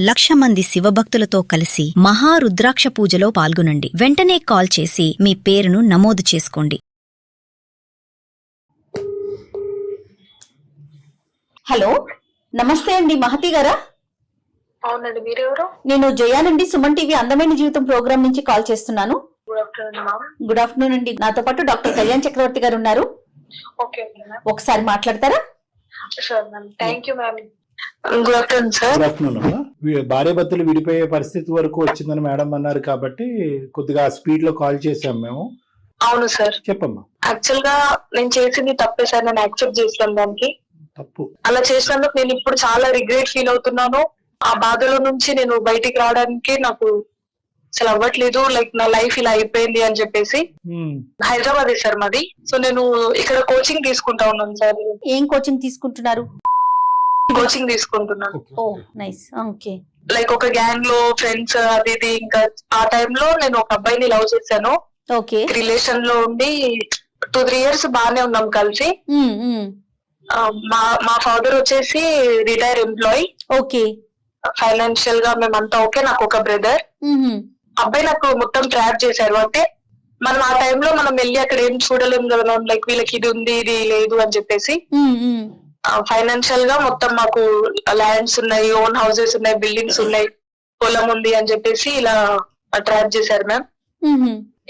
1,00,000 మంది శివభక్తులతో కలిసి మహారుద్రాక్ష పూజలో పాల్గొనండి. వెంటనే కాల్ చేసి మీ పేరును నమోదు చేసుకోండి. హలో, నమస్తే అండి. మహతి గారా? అవునండి, మీరెవరు? నేను జయానండి, సుమన్ టీవీ అందమైన జీవితం ప్రోగ్రామ్ నుంచి కాల్ చేస్తున్నాను. Good afternoon ma'am. Good afternoon అండి. నాతో పాటు డాక్టర్ కళ్యాణ్ చక్రవర్తి గారు ఉన్నారు. Okay ma'am. ఒకసారి మాట్లాడతారా? Sure ma'am. Thank you ma'am. Good afternoon sir. Good afternoon. భార్యాభర్తలు విడిపోయే పరిస్థితి వరకు వచ్చిందని మేడం అన్నారు కాబట్టి కొద్దిగా స్పీడ్ లో కాల్ చేసాం మేము. అవును సార్. చెప్పమ్మా. యాక్చువల్ గా నేను చేసింది తప్పే సార్. నేను యాక్సెప్ట్ చేస్తాను దానికి. తప్పు అలా చేసినందుకు నేను ఇప్పుడు చాలా రిగ్రెట్ ఫీల్ అవుతున్నాను. ఆ బాధలో నుంచి నేను బయటికి రావడానికి నాకు అసలు అవ్వట్లేదు. లైక్ నా లైఫ్ ఇలా అయిపోయింది అని చెప్పేసి. హైదరాబాద్ సార్ మాది. సో నేను ఇక్కడ కోచింగ్ తీసుకుంటా ఉన్నాను సార్. ఏం కోచింగ్ తీసుకుంటున్నారు? కోచింగ్ తీసుకుంటున్నాను. ఓ నైస్. ఓకే. లైక్ ఒక గ్యాంగ్ లో ఫ్రెండ్స్ అది ఇది. ఇంకా ఆ టైంలో నేను ఒక అబ్బాయిని లవ్ చేశాను. ఓకే. రిలేషన్ లో ఉండి 2-3 years బాగానే ఉన్నాం కలిసి. మా ఫాదర్ వచ్చేసి రిటైర్ ఎంప్లాయీ. ఓకే. ఫైనాన్షియల్ గా మేమంతా ఓకే. నాకు ఒక బ్రదర్. అబ్బాయి నాకు మొత్తం ట్రాప్ చేశారు. అంటే మనం ఆ టైంలో మనం వెళ్ళి అక్కడ ఏం చూడలేము కదా మ్యామ్. లైక్ వీళ్ళకి ఇది ఉంది ఇది లేదు అని చెప్పేసి. ఫైనాన్షియల్ గా మొత్తం మాకు ల్యాండ్స్ ఉన్నాయి, ఓన్ హౌసెస్ ఉన్నాయి, బిల్డింగ్స్ ఉన్నాయి, పొలం ఉంది అని చెప్పేసి ఇలా ట్రాప్ చేశారు మ్యామ్.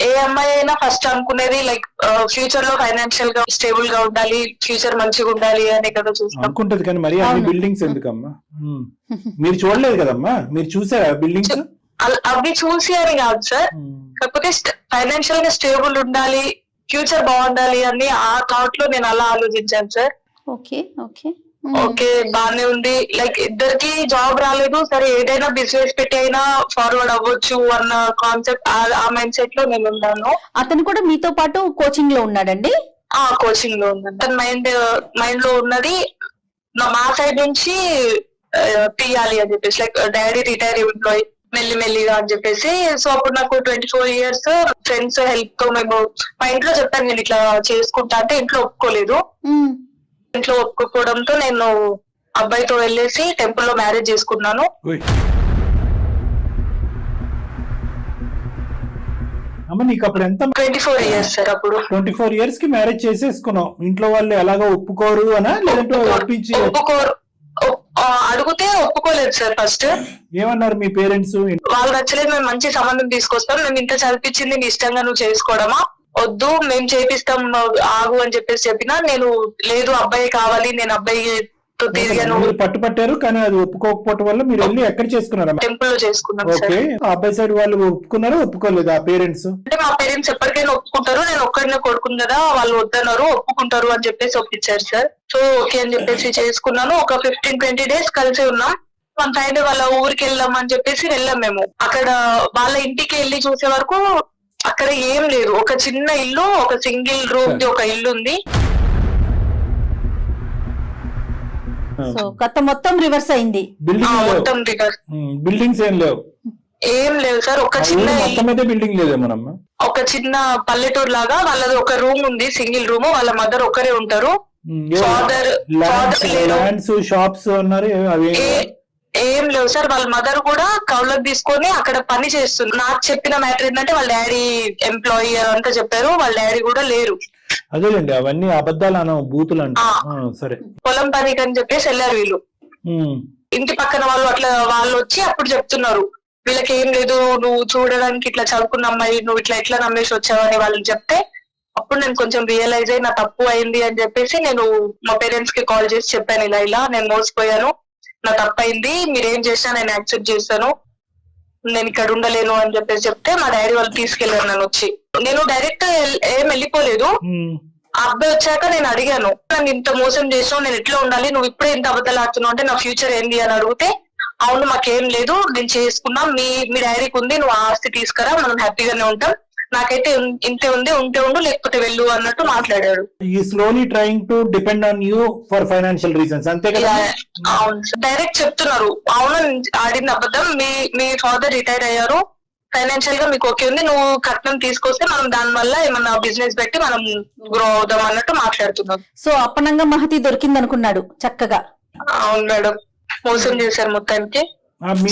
ఏ అమ్మాయి అయినా ఫస్ట్ అనుకునేది లైక్ ఫ్యూచర్ లో ఫైనాన్షియల్ గా స్టేబుల్ గా ఉండాలి, ఫ్యూచర్ మంచిగా ఉండాలి అని కదా చూస్తాం. అనుకుంటది కానీ మరి అన్ని బిల్డింగ్స్ ఎందుకమ్మా? మీరు చూడలేదు కదమ్మా, మీరు చూసారా బిల్డింగ్స్? అవి చూసి అని కాదు సార్, కాకపోతే ఫైనాన్షియల్ గా స్టేబుల్ ఉండాలి, ఫ్యూచర్ బాగుండాలి అని ఆ థాట్ లో నేను అలా ఆలోచించాను సార్. ఓకే ఓకే ఓకే బానే ఉంది. లైక్ ఇద్దరికి జాబ్ రాలేదు, సరే ఏదైనా బిజినెస్ పెట్టి అయినా ఫార్వర్డ్ అవ్వచ్చు అన్న కాన్సెప్ట్, ఆ మైండ్ సెట్ లో నేను ఉన్నాను. అతను కూడా మీతో పాటు కోచింగ్ లో ఉన్నాడండి? కోచింగ్ లో ఉన్నాను. తన మైండ్ లో ఉన్నది మా సైడ్ నుంచి తీయాలి అని చెప్పేసి. లైక్ డాడీ రిటైర్ ఎంప్లాయీ మెల్లిగా అని చెప్పేసి. సో అప్పుడు నాకు 24 years ఫ్రెండ్స్ హెల్ప్ తో మేము మా ఇంట్లో చెప్పాను నేను ఇట్లా చేసుకుంటా అంటే. ఇంట్లో ఒప్పుకోలేదు. ఇంట్లో ఒప్పుకోవడంతో నేను అబ్బాయితో వెళ్ళేసి టెంపుల్ లో మ్యారేజ్ చేసుకున్నాను. నీకు అప్పుడు ఎంత? 24 years సార్. అప్పుడు 24 years కి మ్యారేజ్ చేసేసుకున్నావు. ఇంట్లో వాళ్ళు ఎలాగో ఒప్పుకోరు అనా, లేదంటే ఒప్పించి? ఒప్పుకోరు. అడిగితే ఒప్పుకోలేదు సార్. ఫస్ట్ ఏమన్నారు మీ పేరెంట్స్? వాళ్ళు నచ్చలేదు, మేము మంచి సంబంధం తీసుకొస్తాం, మేము ఇంత చదివించింది నీ ఇష్టంగా నువ్వు చేసుకోవడమా, వద్దు మేము చేపిస్తాం ఆగు అని చెప్పేసి చెప్పినా. నేను లేదు అబ్బాయి కావాలి, నేను అబ్బాయితో తిరిగాను. పట్టుపట్టారు కానీ అది ఒప్పుకోకపోవటం వల్ల మీరు వెళ్ళి ఎక్కడ చేసుకున్నారా? టెంపుల్ లో చేసుకున్నాం. ఓకే. అబ్బాయి సైడ్ వాళ్ళు ఒప్పుకున్నారా ఒప్పుకోలేదు ఆ పేరెంట్స్? అంటే మా పేరెంట్స్ ఎప్పటికైనా ఒప్పుకుంటారు, నేను ఒక్కడినే కొడుకుని కదా, వాళ్ళు వద్దన్నారు, ఒప్పుకుంటారు అని చెప్పేసి ఒప్పించారు సార్. సో ఓకే అని చెప్పేసి చేసుకున్నాను. ఒక 15-20 days కలిసి ఉన్నాం. మన సైడ్ వాళ్ళ ఊరికి వెళ్దాం అని చెప్పేసి వెళ్ళాం మేము. అక్కడ వాళ్ళ ఇంటికి వెళ్ళి చూసే వరకు అక్కడ ఏం లేదు. ఒక చిన్న ఇల్లు, ఒక సింగిల్ రూమ్ ది ఒక ఇల్లు ఉంది. సో కథ మొత్తం రివర్స్ అయింది. మొత్తం రివర్స్. బిల్డింగ్స్ ఏం లేవు సార్. ఒక చిన్న బిల్డింగ్ లేదేమోనమ్మా. ఒక చిన్న పల్లెటూరు లాగా. వాళ్ళది ఒక రూమ్ ఉంది, సింగిల్ రూమ్. వాళ్ళ మదర్ ఒక్కరే ఉంటారు. ఫాదర్ షాప్స్ అన్నారు, ఏం లేవు సార్. వాళ్ళ మదర్ కూడా కౌలకు తీసుకొని అక్కడ పని చేస్తుంది. నాకు చెప్పిన మ్యాటర్ ఏంటంటే వాళ్ళ డాడీ ఎంప్లాయీ అంతా చెప్పారు. వాళ్ళ డాడీ కూడా లేరు. అదేలేండి, అవన్నీ అబద్ధాలు అన్న బూతులు అంట. సరే, పొలం పనికి అని చెప్పేసి వెళ్ళారు వీళ్ళు. ఇంటి పక్కన వాళ్ళు అట్లా వాళ్ళు వచ్చి అప్పుడు చెప్తున్నారు, వీళ్ళకి ఏం లేదు, నువ్వు చూడడానికి ఇట్లా చదువుకున్న అమ్మాయి, నువ్వు ఎట్లా నమ్మేసి వచ్చావని వాళ్ళు చెప్తే అప్పుడు నేను కొంచెం రియలైజ్ అయ్యి నా తప్పు అయింది అని చెప్పేసి నేను మా పేరెంట్స్ కి కాల్ చేసి చెప్పాను, ఇలా నేను మోసపోయాను, నా తప్పు అయింది, మీరేం చేసినా నేను యాక్సెప్ట్ చేస్తాను, నేను ఇక్కడ ఉండలేను అని చెప్పేసి చెప్తే మా డాడీ వాళ్ళు తీసుకెళ్లారు. నన్ను వచ్చి నేను డైరెక్ట్ ఏం వెళ్ళిపోలేదు. ఆ అబ్బాయి వచ్చాక నేను అడిగాను, నన్ను ఇంత మోసం చేసినావు, నేను ఎట్లా ఉండాలి, నువ్వు ఇప్పుడే ఇంత అబద్ధాలు ఆడుతున్నావు అంటే నా ఫ్యూచర్ ఏంది అని అడిగితే, అవును మాకేం లేదు, నేను చేసుకున్నా, మీ డాడీకి ఉంది, నువ్వు ఆస్తి తీసుకురా, మనం హ్యాపీగానే ఉంటాం, నాకైతే ఇంతే ఉంది, ఉంటే ఉండు లేకపోతే వెళ్ళు అన్నట్టు మాట్లాడాడు. ఈ slowly trying to depend on you for financial reasons, అంతే కదా? అవును, డైరెక్ట్ చెప్తున్నారు, అవును ఆడింది అబద్ధం, మీ ఫాదర్ రిటైర్ అయ్యారు, ఫైనాన్షియల్ గా మీకు ఓకే ఉంది, నువ్వు కట్నం తీసుకొస్తే మనం దాని వల్ల ఏమన్నా బిజినెస్ పెట్టి మనం గ్రో అవుదాం అన్నట్టు మాట్లాడుతున్నాం. సో అప్పనంగా మహతి దొరికింది అనుకున్నాడు చక్కగా. అవును మేడం, మోసం చేశారు మొత్తానికి.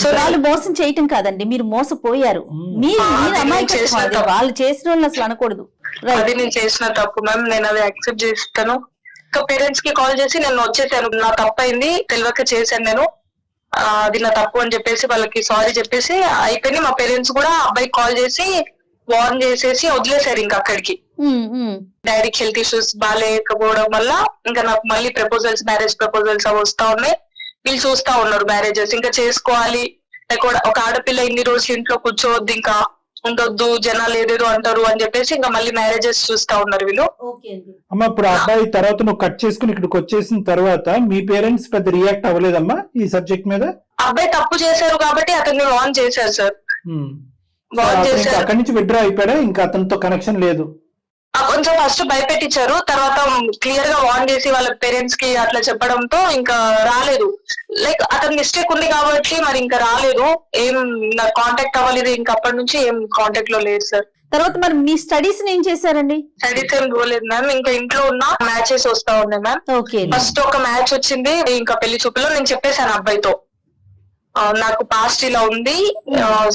సో వాళ్ళు మోసం చేయటం కాదండి, మీరు మోసపోయారు. మీరు అది నేను అమాయకత్వం చేసిన అది. తప్పు. వాళ్ళు చేసిన వాళ్ళు అసలు అనకూడదు. రైట్. అది నేను చేసిన తప్పు మ్యామ్, నేను అది యాక్సెప్ట్ చేస్తాను. ఇంకా పేరెంట్స్ కి కాల్ చేసి నేను వచ్చేసాను, నా తప్పు అయింది, తెలియక చేశాను నేను, అది నా తప్పు అని చెప్పేసి వాళ్ళకి సారీ చెప్పేసి అయిపోయింది. మా పేరెంట్స్ కూడా అబ్బాయికి కాల్ చేసి వార్న్ చేసేసి వదిలేశారు ఇంకా అక్కడికి. డాడీకి హెల్త్ ఇష్యూస్ బాగాలేకపోవడం వల్ల ఇంకా నాకు మళ్ళీ ప్రపోజల్స్, మ్యారేజ్ ప్రపోజల్స్ అవి వస్తా ఉన్నాయి. వీళ్ళు చూస్తా ఉన్నారు మ్యారేజెస్ ఇంకా చేసుకోవాలి, ఒక ఆడపిల్ల ఇన్ని రోజులు ఇంట్లో కూర్చోవద్దు, ఇంకా ఉండొద్దు, జనాలు ఏదేదో అంటారు అని చెప్పేసి ఇంకా మళ్ళీ మ్యారేజెస్ చూస్తా ఉన్నారు వీళ్ళు. అమ్మా ఇప్పుడు అబ్బాయి తర్వాత నువ్వు కట్ చేసుకుని ఇక్కడికి వచ్చేసిన తర్వాత మీ పేరెంట్స్ పెద్ద రియాక్ట్ అవ్వలేదమ్మా ఈ సబ్జెక్ట్ మీద? అబ్బాయి తప్పు చేశారు కాబట్టి అతన్ని వార్న్ చేశారు సార్. వార్న్ చేశారు. అక్కడి నుంచి విత్డ్రా అయిపోయాడా, ఇంకా అతనితో కనెక్షన్ లేదు? కొంచెం ఫస్ట్ భయపెట్టించారు, తర్వాత క్లియర్ గా వార్న్ చేసి వాళ్ళ పేరెంట్స్ కి అట్లా చెప్పడంతో ఇంకా రాలేదు. లైక్ అతని మిస్టేక్ ఉంది కాబట్టి మరి ఇంకా రాలేదు, ఏం నాకు కాంటాక్ట్ అవ్వలేదు, ఇంకా అప్పటి నుంచి ఏం కాంటాక్ట్ లో లేదు సార్. తర్వాత మరి మీ స్టడీస్ ఏం చేశారండి? స్టడీస్ ఏం పోలేదు మ్యామ్, ఇంకా ఇంట్లో ఉన్న మ్యాచెస్ వస్తా ఉన్నాయి మ్యామ్. ఓకే. ఫస్ట్ ఒక మ్యాచ్ వచ్చింది, ఇంకా పెళ్లి చూపులో నేను చెప్పేశాను అబ్బాయితో, నాకు పాస్ట్ ఇలా ఉంది,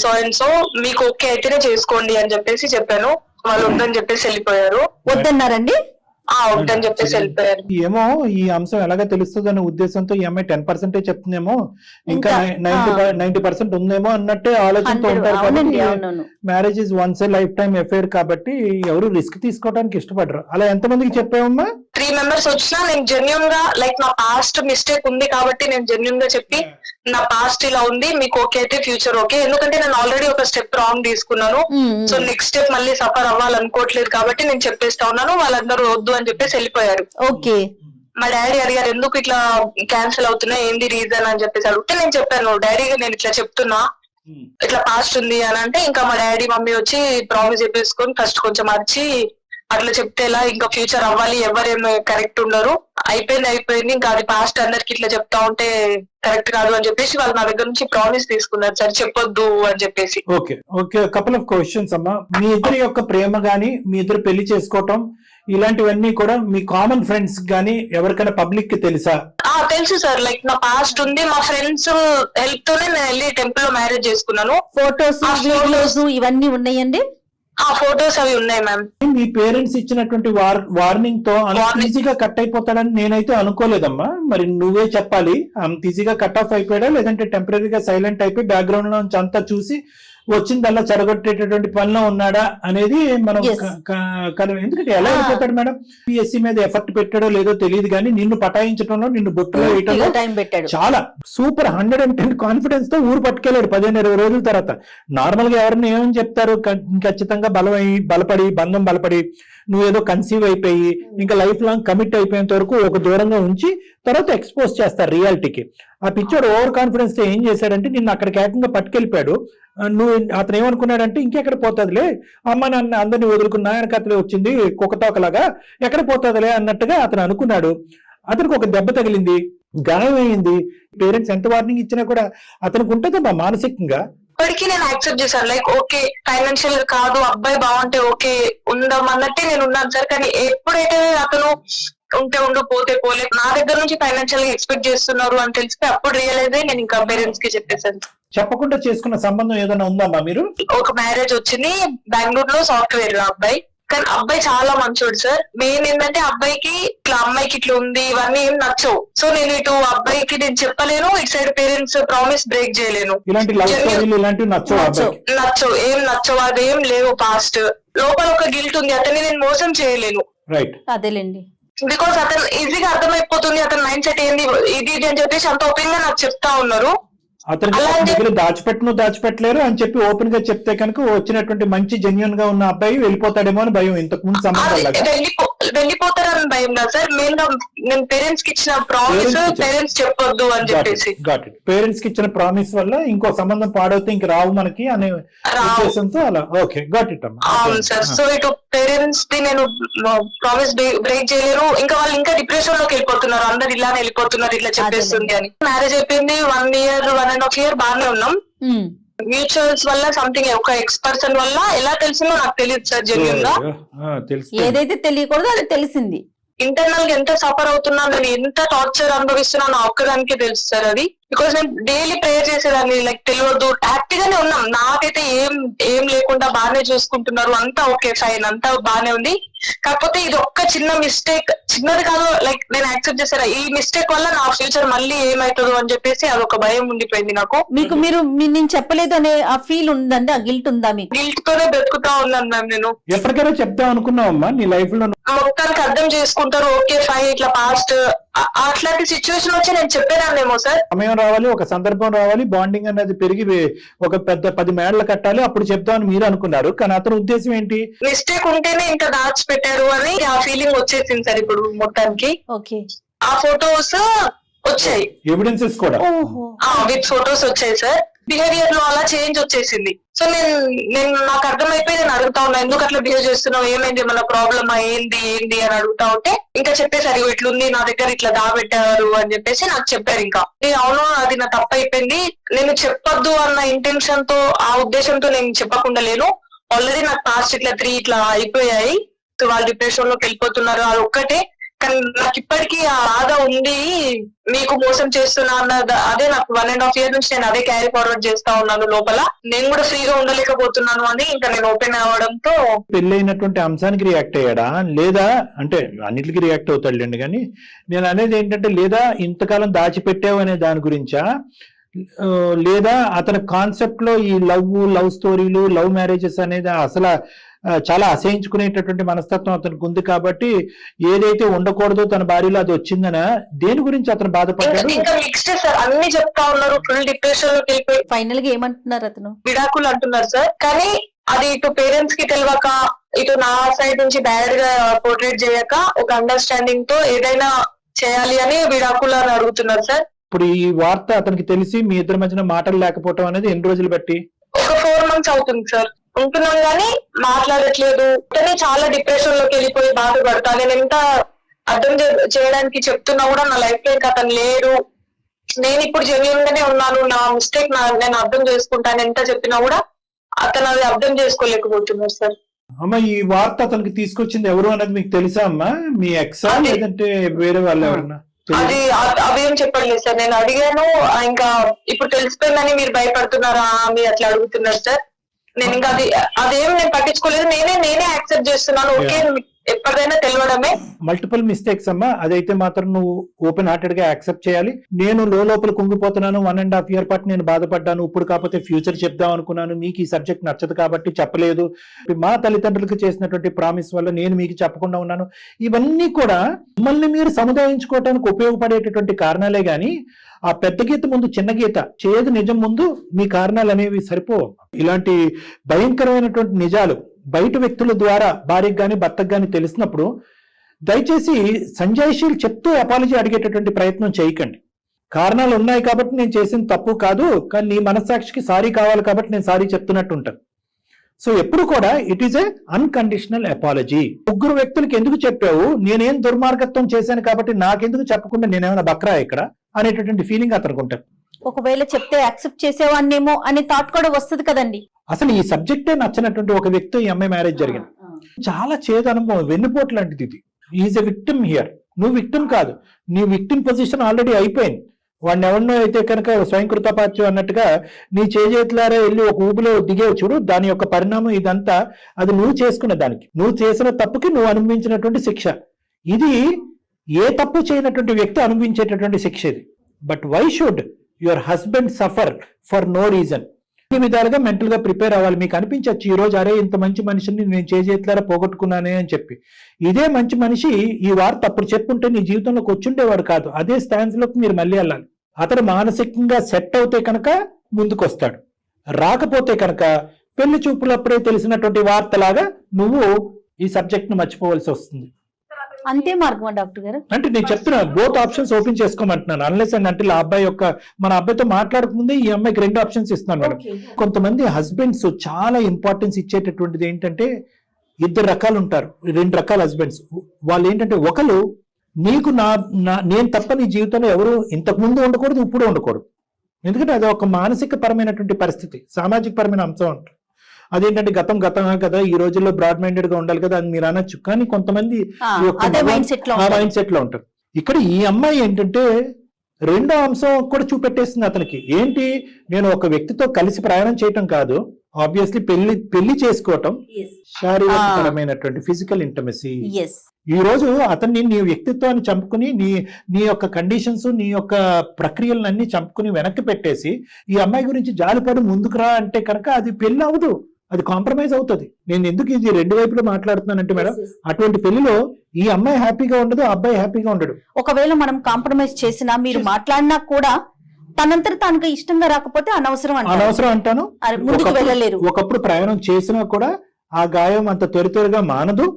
సో అండ్ సో మీకు ఓకే అయితేనే చేసుకోండి అని చెప్పేసి చెప్పాను. వాళ్ళు వద్దని చెప్పేసి వెళ్ళిపోయారు. వద్దన్నారండి? వద్దని చెప్పేసి వెళ్ళిపోయారు. ఏమో ఈ అంశం ఎలాగ తెలుస్తుంది అనే ఉద్దేశంతో ఈ అమ్మాయి 10% చెప్తుందేమో, ఇంకా 90% ఉందేమో అన్నట్టే ఆలోచనతో ఉంటారు. కాబట్టి marriage is once A life time affair కాబట్టి ఎవరు రిస్క్ తీసుకోవడానికి ఇష్టపడరు. అలా ఎంతమందికి చెప్పావమ్మా? 3 members వచ్చినా నేను జెన్యున్ గా, లైక్ నా పాస్ట్ మిస్టేక్ ఉంది కాబట్టి నేను జెన్యున్ గా చెప్పి నా పాస్ట్ ఇలా ఉంది, మీకు ఓకే అయితే ఫ్యూచర్ ఓకే, ఎందుకంటే నేను ఆల్రెడీ ఒక స్టెప్ రాంగ్ తీసుకున్నాను, సో నెక్స్ట్ స్టెప్ మళ్ళీ సఫర్ అవ్వాలనుకోవట్లేదు కాబట్టి నేను చెప్పేస్తా ఉన్నాను. వాళ్ళందరూ వద్దు అని చెప్పేసి వెళ్ళిపోయారు. ఓకే. మా డాడీ అడిగారు ఎందుకు ఇట్లా క్యాన్సిల్ అవుతున్నాయి, ఏంది రీజన్ అని చెప్పేసి అడిగితే నేను చెప్పాను డాడీ నేను ఇట్లా చెప్తున్నా, ఇట్లా పాస్ట్ ఉంది అని అంటే ఇంకా మా డాడీ మమ్మీ వచ్చి ప్రామిస్ చెప్పేసుకొని ఫస్ట్ కొంచెం అరిచి అట్లా చెప్తే ఎలా, ఇంకా ఫ్యూచర్ అవ్వాలి, ఎవరేమో కరెక్ట్ ఉండరు, అయిపోయింది ఇంకా అది పాస్ట్ అందరికి ఇట్లా చెప్తా ఉంటే కరెక్ట్ కాదు అని చెప్పేసి వాళ్ళు నా దగ్గర నుంచి ప్రామిస్ తీసుకున్నారు సార్, చెప్పొద్దు అని చెప్పేసి. Okay okay, couple of questions అమ్మా. మీ ఇద్దరి యొక్క ప్రేమ గానీ, మీ ఇద్దరు పెళ్లి చేసుకోవటం ఇలాంటివన్నీ కూడా మీ కామన్ ఫ్రెండ్స్ గానీ ఎవరికైనా పబ్లిక్ కి తెలుసా? తెలుసు సార్, లైక్ నా పాస్ట్ ఉంది, మా ఫ్రెండ్స్ హెల్ప్ తోనే నేను వెళ్ళి టెంపుల్ లో మ్యారేజ్ చేసుకున్నాను. ఫోటోస్, వీడియోస్ ఇవన్నీ ఉన్నాయండి? ఫోటోస్ అవి ఉన్నాయి మ్యామ్. మీ పేరెంట్స్ ఇచ్చినటువంటి వార్నింగ్ తో అంత ఈజీగా కట్ అయిపోతాడని నేనైతే అనుకోలేదమ్మా. మరి నువ్వే చెప్పాలి, అంత ఈజీగా కట్ ఆఫ్ అయిపోయాడా లేదంటే టెంపరీగా సైలెంట్ అయిపోయి బ్యాక్గ్రౌండ్ లో నుంచి అంతా చూసి వచ్చిందల్లా చెడగొట్టేటటువంటి పనిలో ఉన్నాడా అనేది మనం ఎందుకంటే ఎలా అయిపోతాడు మేడం? పిఎస్సి మీద ఎఫర్ట్ పెట్టాడో లేదో తెలియదు కానీ నిన్ను పటాయించడంలో, నిన్ను బొట్టులో వేయటంలో చాలా సూపర్ 110 కాన్ఫిడెన్స్ తో ఊరు పట్టుకెళ్ళాడు 15-20 రోజుల తర్వాత. నార్మల్ గా ఎవరిని ఏమని చెప్తారు, ఖచ్చితంగా బలపడి బంధం బలపడి నువ్వేదో కన్సీవ్ అయిపోయి ఇంకా లైఫ్ లాంగ్ కమిట్ అయిపోయేంత వరకు ఒక దూరంగా ఉంచి తర్వాత ఎక్స్పోజ్ చేస్తారు రియాలిటీకి. ఆ పిక్చర్ ఓవర్ కాన్ఫిడెన్స్ తో ఏం చేశాడంటే నిన్ను అక్కడికి ఏకంగా పట్టుకెళ్ళిపోయాడు. నువ్వు అతను ఏమనుకున్నాడంటే ఇంకెక్కడ పోతుందిలే, అమ్మ నాన్న అందరినీ వదులుకున్న ఆయన కథలే వచ్చింది కుక్కతోకలాగా, ఎక్కడ పోతుందిలే అన్నట్టుగా అతను అనుకున్నాడు. అతనికి ఒక దెబ్బ తగిలింది, గాయమైంది. పేరెంట్స్ ఎంత వార్నింగ్ ఇచ్చినా కూడా అతనికి ఉంటుందమ్మా మానసికంగా. ఇప్పటికీ నేను యాక్సెప్ట్ చేశాను, లైక్ ఓకే ఫైనాన్షియల్ కాదు, అబ్బాయి బాగుంటే ఓకే ఉందాం అన్నట్టే నేను ఉన్నాను సార్. కానీ ఎప్పుడైతే అతను ఉంటే ఉండు పోతే పోలే, నా దగ్గర నుంచి ఫైనాన్షియల్ గా ఎక్స్పెక్ట్ చేస్తున్నారు అని తెలిస్తే అప్పుడు రియలైజ్ అయ్యి నేను ఇంకా పేరెంట్స్ కి చెప్పేసాను. చెప్పకుండా చేసుకున్న సంబంధం ఏదైనా ఉందమ్మా మీరు? ఒక మ్యారేజ్ వచ్చింది బెంగళూరులో, సాఫ్ట్వేర్ అబ్బాయి, కానీ అబ్బాయి చాలా మంచోడు సార్. మెయిన్ ఏంటంటే అబ్బాయికి ఇట్లా అమ్మాయికి ఇట్లా ఉంది ఇవన్నీ ఏం నచ్చవు. సో నేను ఇటు అబ్బాయికి నేను చెప్పలేను, ఇటు సైడ్ పేరెంట్స్ ప్రామిస్ బ్రేక్ చేయలేను. నచ్చవు, ఏం నచ్చవు, అదేం లేవు. పాస్ట్ లోపల ఒక గిల్ట్ ఉంది, అతన్ని నేను మోసం చేయలేను. అదేలేండి, బికాస్ అతను ఈజీగా అర్థమైపోతుంది అతని మైండ్ సెట్ ఏంది ఇది అని చెప్పేసి అంత ఓపెన్ గా నాకు చెప్తా ఉన్నారు. అతను దాచిపెట్టలేరు అని చెప్పి ఓపెన్ గా చెప్తే కనుక వచ్చినటువంటి మంచి జెన్యున్ గా ఉన్న అబ్బాయి వెళ్ళిపోతాడేమో అని భయం. ఇంతకు ముందు వెళ్ళిపోతారని భయం కాదు సార్, మెయిన్ గా నేను పేరెంట్స్ కి ఇచ్చిన ప్రామిస్ పేరెంట్స్ చెప్పొద్దు అని చెప్పేసి. పేరెంట్స్ కి ఇచ్చిన ప్రామిస్ వల్ల ఇంకో సంబంధం పాడవుతే ఇంక రావు మనకి అనే ఉద్దేశంతో అలా. ఓకే, గాట్ ఇట్ అమ్మా. అవును సార్. సో ఇటు పేరెంట్స్ ది నేను ప్రామిస్ బ్రేక్ చేయలేరు, ఇంకా వాళ్ళు ఇంకా డిప్రెషన్ లోకి వెళ్ళిపోతున్నారు, అందరు ఇలానే వెళ్ళిపోతున్నారు ఇట్లా చెప్పేస్తుంది అని. మ్యారేజ్ అయిపోయింది 1 year 1.5 year బాగానే ఉన్నాం. మ్యూచువల్స్ వల్ల సంథింగ్ ఒక ఎక్స్ పర్సన్ వల్ల ఎలా తెలిసిందో నాకు తెలియదు సార్. జెన్యూన్ గా ఏదైతే తెలియకూడదు అది తెలిసింది. ఇంటర్నల్ గా ఎంత సఫర్ అవుతున్నాను, నేను ఎంత టార్చర్ అనుభవిస్తున్నాను నా ఒక్కదానికే తెలుసు సార్ అది. బికాస్ నేను డైలీ ప్రేయర్ చేసేదాన్ని, లైక్ తెలియదు హ్యాపీగానే ఉన్నాం, నాకైతే ఏం లేకుండా బాగానే చూసుకుంటున్నారు, అంతా ఓకే ఫైన్, అంతా బాగానే ఉంది. కాకపోతే ఇది ఒక్క చిన్న మిస్టేక్, చిన్నది కాదు, లైక్ నేను యాక్సెప్ట్ చేశాను, ఈ మిస్టేక్ వల్ల నా ఫ్యూచర్ మళ్ళీ ఏమవుతుందో అని చెప్పేసి అదొక భయం ఉండిపోయింది నాకు. నేను చెప్పలేదు అనే ఆ ఫీల్ ఉందండి, ఆ గిల్ట్ ఉందా మీకు? గిల్ట్ తోనే బతుకుతా ఉన్నాను మ్యామ్ నేను. ఎప్పటికైనా చెప్తాం అనుకున్నావమ్మా నీ లైఫ్ లో? మొత్తానికి అర్థం చేసుకుంటారు, ఓకే ఫైన్, ఇట్లా పాస్ట్ అట్లాంటి సిచ్యువేషన్ వచ్చి నేను చెప్పేదాన్నేమో సార్. సమయం రావాలి, ఒక సందర్భం రావాలి, బాండింగ్ అనేది పెరిగి ఒక పెద్ద 10 మేడలు కట్టాలి, అప్పుడు చెప్తామని మీరు అనుకున్నారు. కానీ అతని ఉద్దేశం ఏంటి? మిస్టేక్ ఉంటేనే ఇంకా దాచిపెట్టారు అని ఆ ఫీలింగ్ వచ్చేసింది సార్ ఇప్పుడు మొత్తానికి. ఓకే, ఆ ఫొటోస్ వచ్చాయి, ఎవిడెన్సెస్ కూడా విత్ ఫొటోస్ వచ్చాయి సార్. బిహేవియర్ లో అలా చేంజ్ వచ్చేసింది. సో నేను నాకు అర్థమైపోయి నేను అడుగుతా ఉన్నా, ఎందుకు అట్లా బిహేవ్ చేస్తున్నావు, ఏమైంది, ఏమన్నా ప్రాబ్లమ్ ఏంది అని అడుగుతా ఉంటే ఇంకా చెప్పేసారు, ఇట్లుంది నా దగ్గర, ఇట్లా దాబెట్టారు అని చెప్పేసి నాకు చెప్పారు. ఇంకా అవును అది నా తప్పు అయిపోయింది, నేను చెప్పొద్దు అన్న ఇంటెన్షన్ తో, ఆ ఉద్దేశంతో నేను చెప్పకుండా లేను. ఆల్రెడీ నాకు పాస్ట్ ఇట్లా 3 ఇట్లా అయిపోయాయి, సో వాళ్ళు డిప్రెషన్ లోకి వెళ్ళిపోతున్నారు, అది ఒక్కటే. కానీ నాకు ఇప్పటికీ ఆ బాధ ఉంది, మీకు మోసం చేస్తున్నా అన్న అదే నాకు 1.5 years నుంచి నేను అదే క్యారీ ఫార్వర్డ్ చేస్తా ఉన్నాను లోపల. నేను కూడా ఫ్రీగా ఉండలేకపోతున్నాను అని ఇంకా నేను ఓపెన్ అవ్వడంతో. పెళ్ళైనటువంటి అంశానికి రియాక్ట్ అయ్యాడా, లేదా అంటే అన్నిటికీ రియాక్ట్ అవుతాడులేండి, కానీ నేను అనేది ఏంటంటే, లేదా ఇంతకాలం దాచిపెట్టావు అనే దాని గురించా, లేదా అతని కాన్సెప్ట్ లో ఈ లవ్ స్టోరీలు, లవ్ మ్యారేజెస్ అనేది అసలు చాలా అసహించుకునేటటువంటి మనస్తత్వం అతనికి ఉంది కాబట్టి ఏదైతే ఉండకూడదో తన భార్యలో అది వచ్చిందనా, దేని గురించి అతను బాధపడ్డాడు? ఇంకా మిక్స్డ్ సార్, అన్ని చెప్తా ఉన్నారు, ఫుల్ డిప్రెషన్ లోకి వెళ్ళిపోయి ఫైనల్ గా ఏమంటున్నారు అతను? విడాకులు అంటున్నారు సార్. కానీ అది ఇటు పేరెంట్స్ కి తెలియక, ఇటు నా సైడ్ నుంచి బ్యాడ్ గా పోర్ట్రేట్ చేయక, ఒక అండర్స్టాండింగ్ తో ఏదైనా చేయాలి అని విడాకులు అని అడుగుతున్నారు సార్. ఇప్పుడు ఈ వార్త అతనికి తెలిసి మీ ఇద్దరి మధ్యన మాటలు లేకపోవడం అనేది ఎన్ని రోజులు బట్టి? ఒక 4 months అవుతుంది సార్. ఉంటున్నాం కానీ మాట్లాడట్లేదు, చాలా డిప్రెషన్ లోకి వెళ్ళిపోయి బాధపడతా. నేను ఎంత అర్థం చేయడానికి చెప్తున్నా కూడా నా లైఫ్ లో ఇంకా అతను లేడు, నేను ఇప్పుడు జెన్యూన్ గానే ఉన్నాను, నా మిస్టేక్ నేను అర్థం చేసుకుంటాను, ఎంత చెప్పినా కూడా అతను అది అర్థం చేసుకోలేకపోతున్నారు సార్. అమ్మ, ఈ వార్త అతనికి తీసుకొచ్చింది ఎవరు అనేది మీకు తెలుసా అమ్మా? మీ ఎక్సా లేదంటే వేరే వాళ్ళు ఎవరన్నా? అది అవేం చెప్పలేదు సార్. నేను అడిగాను, ఇంకా ఇప్పుడు తెలిసిపోయిందని మీరు భయపడుతున్నారా మీరు అట్లా అడుగుతున్నారు సార్. నేను ఇంకా అదేం నేను పట్టించుకోలేదు, నేనే యాక్సెప్ట్ చేస్తున్నాను, ఓకే ఎప్పటికైనా తెలియడమే. మల్టిపుల్ మిస్టేక్స్ అమ్మా, అదైతే మాత్రం నువ్వు ఓపెన్ హార్టెడ్ గా యాక్సెప్ట్ చేయాలి. నేను లోపల కుంగిపోతున్నాను, 1.5 years పాటు నేను బాధపడ్డాను, ఇప్పుడు కాకపోతే ఫ్యూచర్ చెప్దాం అనుకున్నాను, మీకు ఈ సబ్జెక్ట్ నచ్చదు కాబట్టి చెప్పలేదు, మా తల్లిదండ్రులకు చేసినటువంటి ప్రామిస్ వల్ల నేను మీకు చెప్పకుండా ఉన్నాను, ఇవన్నీ కూడా మిమ్మల్ని మీరు సముదాయించుకోవడానికి ఉపయోగపడేటటువంటి కారణాలే గాని ఆ పెద్ద గీత ముందు చిన్న గీత, చేయదు నిజం ముందు మీ కారణాలు అనేవి సరిపోవు. ఇలాంటి భయంకరమైనటువంటి నిజాలు బయట వ్యక్తుల ద్వారా భార్యకు గాని భర్తకు గాని తెలిసినప్పుడు దయచేసి సంజాయిషీలు చెప్తూ అపాలజీ అడిగేటటువంటి ప్రయత్నం చేయకండి. కారణాలు ఉన్నాయి కాబట్టి నేను చేసిన తప్పు కాదు, కానీ నీ మనస్సాక్షికి సారీ కావాలి కాబట్టి నేను సారీ చెప్తున్నట్టు ఉంటాను. సో ఎప్పుడు కూడా it is a unconditional apology. 3 వ్యక్తులకి ఎందుకు చెప్పావు, నేనేం దుర్మార్గత్వం చేశాను కాబట్టి నాకెందుకు చెప్పకుండా నేనేమైనా బక్రా ఇక్కడ అనేటటువంటి ఫీలింగ్ అతనికి ఉంటుంది. ఒకవేళ చెప్తే యాక్సెప్ట్ చేసేవాన్నేమో అనే థాట్ కూడా వస్తుంది కదండి. అసలు ఈ సబ్జెక్టే నచ్చినటువంటి ఒక వ్యక్తి ఈ అమ్మాయి మ్యారేజ్ జరిగింది, చాలా చేదు అనుభవం, వెన్నుపోటు లాంటిది ఇది. ఈజ్ ఎ విక్టిమ్ హియర్, నువ్వు విక్టిమ్ కాదు, నీ విక్టిమ్ పొజిషన్ ఆల్రెడీ అయిపోయింది. వాడిని ఎవరినో అయితే కనుక స్వయంకృతపాత్యం అన్నట్టుగా నీ చేతులారా వెళ్ళి ఒక ఊబిలో దిగేవు చూడు, దాని యొక్క పరిణామం ఇదంతా అది నువ్వు చేసుకున్న దానికి, నువ్వు చేసిన తప్పుకి నువ్వు అనుభవించినటువంటి శిక్ష. ఇది ఏ తప్పు చేయనటువంటి వ్యక్తి అనుభవించేటటువంటి శిక్ష ఇది. But why should your husband suffer for no reason? ఈ విధాలుగా మెంటల్ గా ప్రిపేర్ అవ్వాలి. మీకు అనిపించచ్చు ఈ రోజు, అరే ఇంత మంచి మనిషిని నేను చేతులారా పోగొట్టుకున్నానే అని చెప్పి. ఇదే మంచి మనిషి ఈ వార్త అప్పుడు చెప్పుంటే నీ జీవితంలోకి వచ్చుండేవాడు కాదు. అదే స్టాండ్స్ లోకి మీరు మళ్ళీ వెళ్ళాలి. అతను మానసికంగా సెట్ అవుతే కనుక ముందుకు వస్తాడు, రాకపోతే కనుక పెళ్లి చూపులప్పుడే తెలిసినటువంటి వార్తలాగా నువ్వు ఈ సబ్జెక్ట్ ను మర్చిపోవలసి వస్తుంది. అంతే మార్గమా డాక్టర్ గారు? అంటే నేను చెప్తున్నా, బోత్ ఆప్షన్స్ ఓపెన్ చేసుకోమంటున్నాను. అన్లెస్ అండ్ అంటే ఆ అబ్బాయి యొక్క మన అబ్బాయితో మాట్లాడకముందే ఈ అమ్మాయికి 2 ఆప్షన్స్ ఇస్తున్నాను మేడం. కొంతమంది హస్బెండ్స్ చాలా ఇంపార్టెన్స్ ఇచ్చేటటువంటిది ఏంటంటే, 2 రకాలు ఉంటారు, 2 రకాల హస్బెండ్స్. వాళ్ళు ఏంటంటే, ఒకరు నీకు నేను తప్ప నీ జీవితంలో ఎవరు ఇంతకు ముందు ఉండకూడదు, ఇప్పుడు ఉండకూడదు. ఎందుకంటే అది ఒక మానసిక పరమైనటువంటి పరిస్థితి, సామాజిక పరమైన అంశం అంటారు. అదేంటంటే గతం కదా, ఈ రోజుల్లో బ్రాడ్ మైండెడ్ గా ఉండాలి కదా అని మీరు అనొచ్చు. కానీ కొంతమంది అదే మైండ్ సెట్ లో ఆ మైండ్ సెట్ లో ఉంటారు. ఇక్కడ ఈ అమ్మాయి ఏంటంటే రెండో అంశం కూడా చూపెట్టేస్తుంది అతనికి. ఏంటి, నేను ఒక వ్యక్తితో కలిసి ప్రయాణం చేయటం కాదు, ఆబ్వియస్లీ పెళ్లి చేసుకోవటం, శారీరకపరమైనటువంటి ఫిజికల్ ఇంటమసీ. ఈ రోజు అతన్ని నీ వ్యక్తిత్వాన్ని చంపుకుని నీ యొక్క కండిషన్స్, నీ యొక్క ప్రక్రియలన్నీ చంపుకుని వెనక్కి పెట్టేసి ఈ అమ్మాయి గురించి జాలిపడి ముందుకు రా అంటే కనుక అది పెళ్లి అవ్వదు, అది కాంప్రమైజ్ అవుతుంది. నేను ఎందుకు ఇది రెండు వైపులో మాట్లాడుతున్నానంటే మేడం, అటువంటి పెళ్లిలో ఈ అమ్మాయి హ్యాపీగా ఉండదు, ఆ అబ్బాయి హ్యాపీగా ఉండడు. ఒకవేళ మనం కాంప్రమైజ్ చేసినా, మీరు మాట్లాడినా కూడా తనంతట తనకు ఇష్టంగా రాకపోతే అనవసరం అంటాను. ముందుకు వెళ్ళలేరు. ఒకప్పుడు ప్రయాణం చేసినా కూడా ఆ గాయం అంత త్వరగా మానదు,